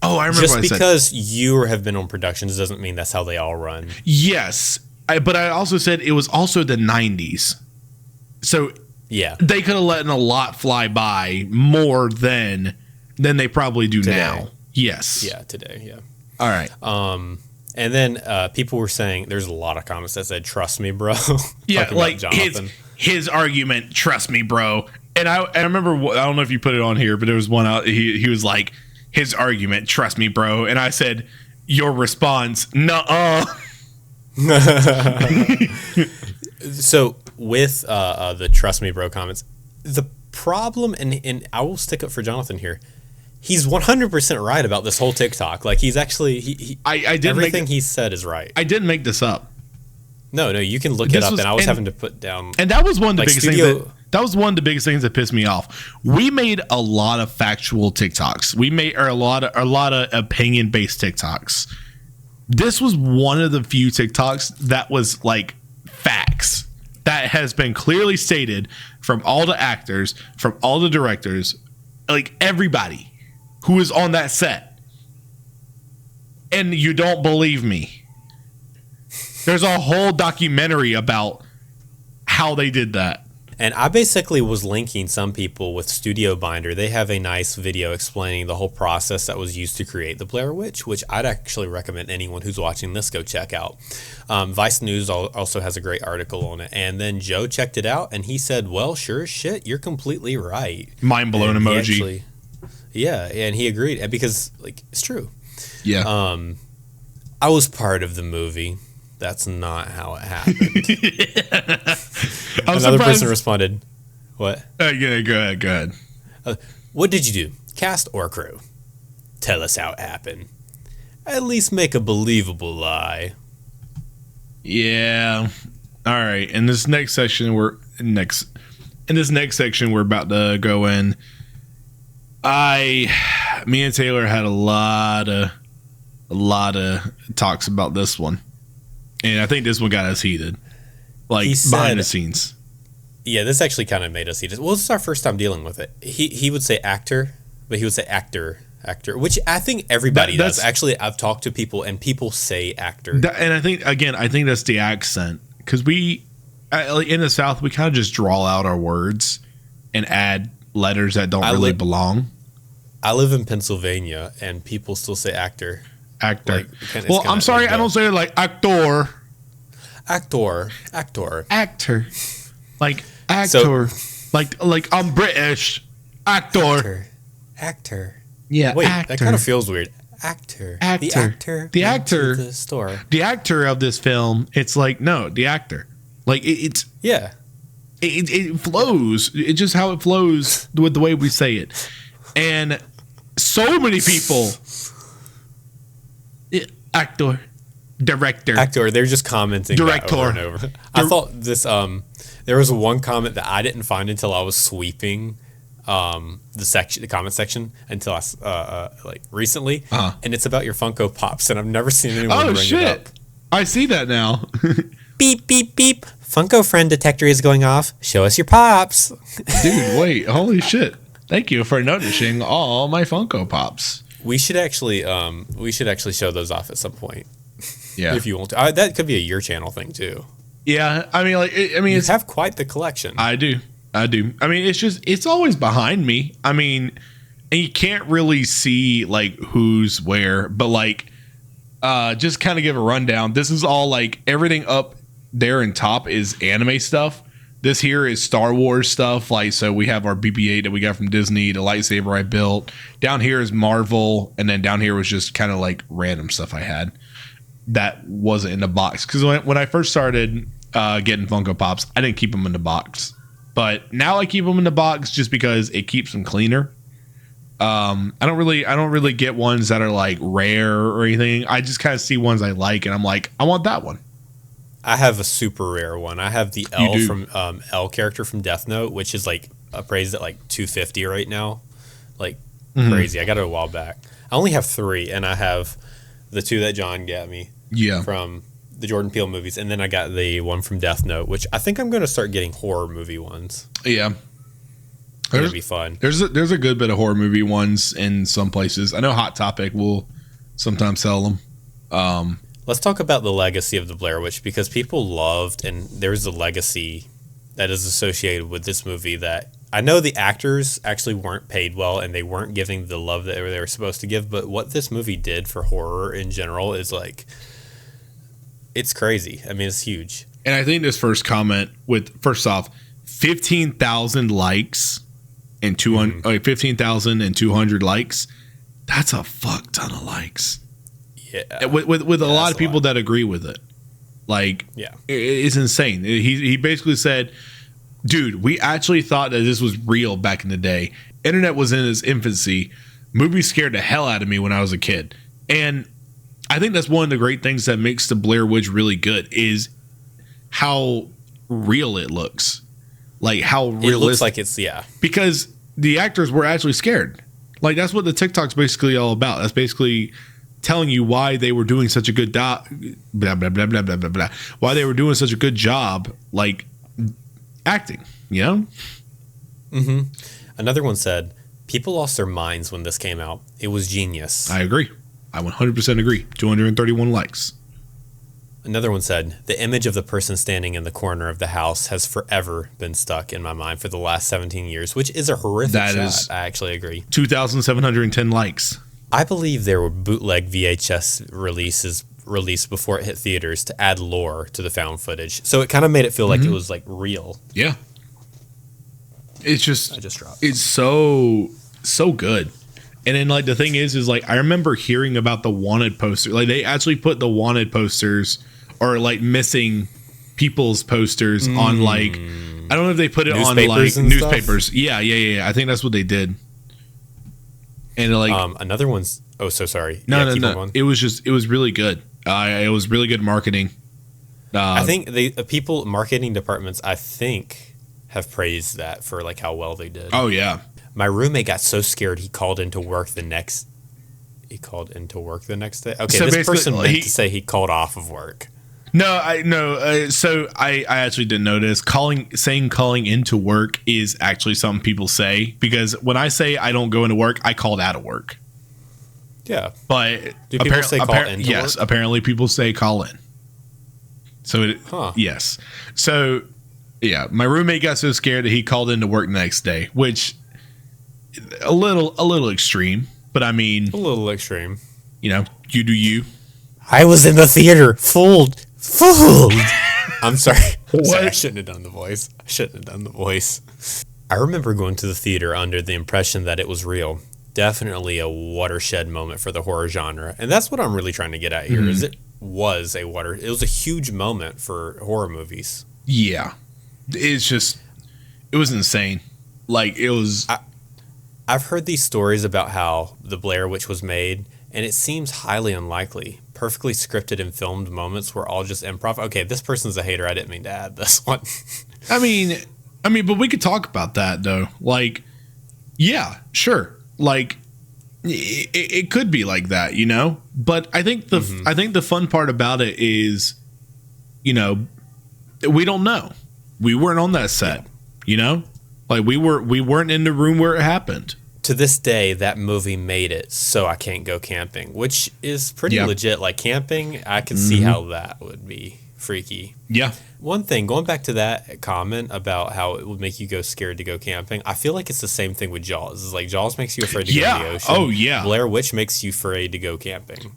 Oh, I remember. Just because you have been on productions doesn't mean that's how they all run. Yes. But I also said it was also the 90s. So yeah, they could have let a lot fly by more than they probably do today. Now. Yes. Yeah, today, yeah. All right. And then people were saying, there's a lot of comments that said, trust me, bro. Yeah, like his argument, trust me, bro. And I remember, I don't know if you put it on here, but there was one out, he was like, his argument, trust me, bro. And I said, your response, nuh-uh. So with the trust me bro comments, the problem, and I will stick up for Jonathan here, he's 100% right about this whole TikTok. Like, he's actually I did everything he said is right. I didn't make this up. No, you can look it up. And I was having to put down. And that was one of the like biggest things. That was one of the biggest things that pissed me off. We made a lot of factual TikToks. We made a lot of opinion based TikToks. This was one of the few TikToks that was like facts that has been clearly stated from all the actors, from all the directors, like everybody who is on that set. And you don't believe me. There's a whole documentary about how they did that. And I basically was linking some people with Studio Binder. They have a nice video explaining the whole process that was used to create the Blair Witch, which I'd actually recommend anyone who's watching this go check out. Vice News also has a great article on it. And then Joe checked it out, and he said, well, sure as shit, you're completely right. Mind blown emoji. Yeah, and he agreed, because like it's true. Yeah. I was part of the movie. That's not how it happened. Another person responded, what? Yeah, go ahead. What did you do? Cast or crew? Tell us how it happened. At least make a believable lie. Yeah. All right. In this next section, we're about to go in. Me and Taylor had a lot of talks about this one. And I think this one got us heated. Like behind the scenes. Yeah, this actually kind of made us heated. Well, this is our first time dealing with it. He would say actor, but he would say actor, which I think everybody does. Actually, I've talked to people and people say actor. And I think that's the accent. Because in the South, we kind of just draw out our words and add letters that don't really belong. I live in Pennsylvania and people still say actor. Actor. Well, I'm sorry, I don't say it like actor. Actor. Like actor. So, like I'm British. Actor. Yeah, wait, actor. That kind of feels weird. Actor. The actor. The store. The actor of this film, it's like, no, the actor. Like it's yeah. It flows. It's just how it flows with the way we say it. And so many people actor, director, they're just commenting director over and over. I thought this there was one comment that I didn't find until I was sweeping the comment section until I like recently, and it's about your Funko Pops, and I've never seen anyone bring it up. I see that now. Beep beep beep. Funko friend detector is going off. Show us your pops. Dude, wait, holy shit. Thank you for noticing all my Funko Pops. We should actually show those off at some point. Yeah, if you want to. That could be a your channel thing too. Yeah, I mean, you have quite the collection. I do. I mean, it's always behind me. I mean, and you can't really see like who's where, but like, just kind of give a rundown. This is all like everything up there and top is anime stuff. This here is Star Wars stuff. Like, so we have our BB-8 that we got from Disney, the lightsaber I built. Down here is Marvel, and then down here was just kind of like random stuff I had that wasn't in the box. Because when I first started getting Funko Pops, I didn't keep them in the box. But now I keep them in the box just because it keeps them cleaner. I don't really get ones that are like rare or anything. I just kind of see ones I like, and I'm like, I want that one. I have a super rare one. I have the L from L character from Death Note, which is like appraised at like $250 right now, like crazy. I got it a while back. I only have 3, and I have the 2 that John got me, from the Jordan Peele movies, and then I got the one from Death Note, which I think I'm going to start getting horror movie ones. Yeah, it'll be fun. There's a good bit of horror movie ones in some places. I know Hot Topic will sometimes sell them. Let's talk about the legacy of the Blair Witch, because people loved, and there's a legacy that is associated with this movie that I know the actors actually weren't paid well and they weren't giving the love that they were supposed to give, but what this movie did for horror in general is like, it's crazy. I mean, it's huge. And I think this first comment with, first off, 15,000 likes and 15,200 likes. That's a fuck ton of likes. Yeah, with a lot of people that agree with it. Like, yeah, it's insane. He basically said, dude, we actually thought that this was real back in the day. Internet was in its infancy. Movies scared the hell out of me when I was a kid. And I think that's one of the great things that makes the Blair Witch really good is how real it looks. Like how It realistic. looks like it's Because the actors were actually scared. Like that's what the TikTok's basically all about. That's basically telling you why they were doing such a good blah blah blah blah blah blah blah. Why they were doing such a good job, like acting. You know. Mm-hmm. Another one said, "People lost their minds when this came out. It was genius." I agree. I 100% agree. 231 likes. Another one said, "The image of the person standing in the corner of the house has forever been stuck in my mind for the last 17 years," which is a horrific shot. I actually agree. 2,710 likes. I believe there were bootleg VHS releases released before it hit theaters to add lore to the found footage. So it kind of made it feel like it was like real. Yeah. It's just, I just dropped. it's so good. And then like the thing is like I remember hearing about the wanted poster. Like they actually put the wanted posters or like missing people's posters on like, I don't know if they put it on like newspapers. Yeah. I think that's what they did. And like another one's, oh, so sorry. No. It was really good. It was really good marketing. I think the people marketing departments, I think, have praised that for like how well they did. Oh yeah. My roommate got so scared he called into work the next. He called into work the next day. Okay, So this person basically, meant to say he called off of work. So I actually didn't notice saying calling into work is actually something people say, because when I say I don't go into work, I called out of work. Yeah, But do people say call into yes, work? apparently people say call in. So yes. So yeah, my roommate got so scared that he called into work the next day, which a little extreme, but I mean, a little extreme. you know, you do you. I was in the theater, fooled. I'm sorry. I shouldn't have done the voice. I remember going to the theater under the impression that it was real. Definitely a watershed moment for the horror genre. And that's what I'm really trying to get at here, is it was a huge moment for horror movies. Yeah. It was insane. Like it was. I've heard these stories about how the Blair Witch was made, and it seems highly unlikely. Perfectly scripted and filmed moments were all just improv. Okay, this person's a hater. I didn't mean to add this one. I mean, but we could talk about that though. Like, yeah, sure. Like, it could be like that, you know. But I think the fun part about it is, you know, we don't know. We weren't on that set, you know. Like we weren't in the room where it happened. To this day, that movie made it so I can't go camping, which is pretty legit. Like camping, I can see how that would be freaky. Yeah. One thing, going back to that comment about how it would make you go scared to go camping, I feel like it's the same thing with Jaws. It's like Jaws makes you afraid to go to the ocean. Oh yeah. Blair Witch makes you afraid to go camping.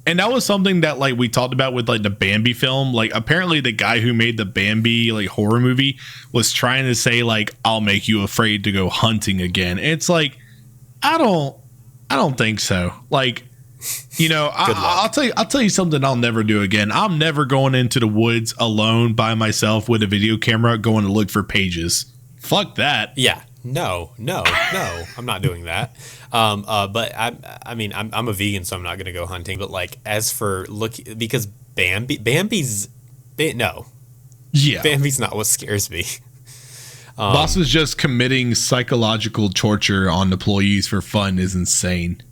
And that was something that like we talked about with like the Bambi film. Like apparently the guy who made the Bambi like horror movie was trying to say like, I'll make you afraid to go hunting again. And it's like, I don't think so. Like, you know, I'll tell you something I'll never do again. I'm never going into the woods alone by myself with a video camera going to look for pages. Fuck that. Yeah. No, I'm not doing that. But I mean, I'm a vegan, so I'm not going to go hunting. But like, as for because Bambi's not what scares me. Boss is just committing psychological torture on employees for fun is insane.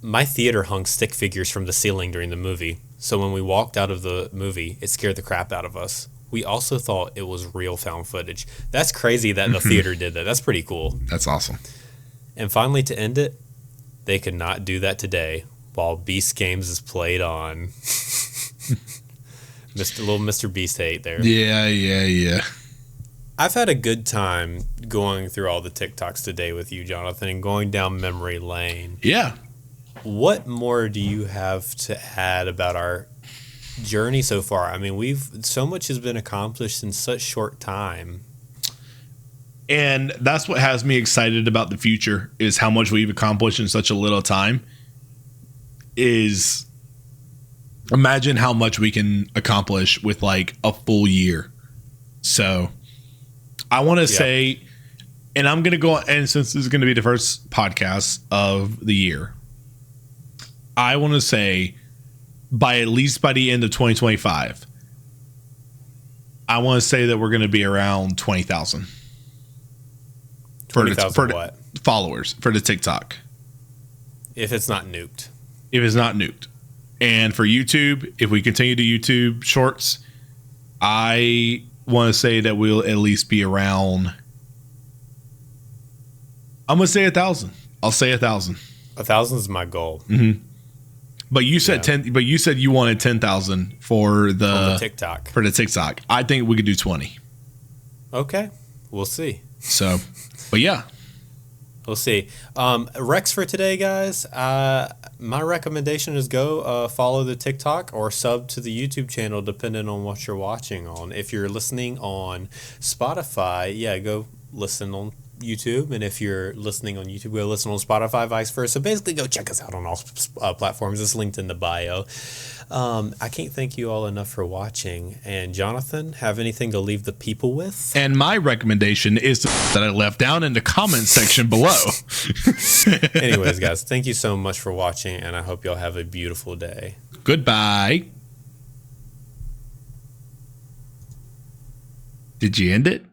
My theater hung stick figures from the ceiling during the movie, so when we walked out of the movie, it scared the crap out of us. We also thought it was real found footage. That's crazy that the theater did that. That's pretty cool. That's awesome. And finally, to end it, they could not do that today while Beast Games is played on. Little Mr. Beast hate there. Yeah. I've had a good time going through all the TikToks today with you, Jonathan, and going down memory lane. Yeah. What more do you have to add about our journey so far? I mean, so much has been accomplished in such short time. And that's what has me excited about the future, is how much we've accomplished in such a little time. Is imagine how much we can accomplish with like a full year. So I want to say, and I'm going to go, and since this is going to be the first podcast of the year, I want to say by at least by the end of 2025, I want to say that we're going to be around 20,000. 20,000 what? Followers for the TikTok. If it's not nuked. If it's not nuked. And for YouTube, if we continue to YouTube shorts, I want to say that we'll at least be around. I'm going to say 1,000. I'll say 1,000. 1,000 is my goal. Mm-hmm. But you said 10. But you said you wanted 10,000 for the TikTok. For the TikTok, I think we could do 20. Okay, we'll see. So, but yeah, we'll see. Recs for today, guys. My recommendation is go follow the TikTok or sub to the YouTube channel, depending on what you're watching on. If you're listening on Spotify, yeah, go listen on YouTube, and if you're listening on YouTube, go listen on Spotify, vice versa. Basically, go check us out on all platforms. It's linked in the bio. I can't thank you all enough for watching. And Jonathan, have anything to leave the people with? And my recommendation is that I left down in the comments section below. Anyways, guys, thank you so much for watching, and I hope y'all have a beautiful day. Goodbye. Did you end it?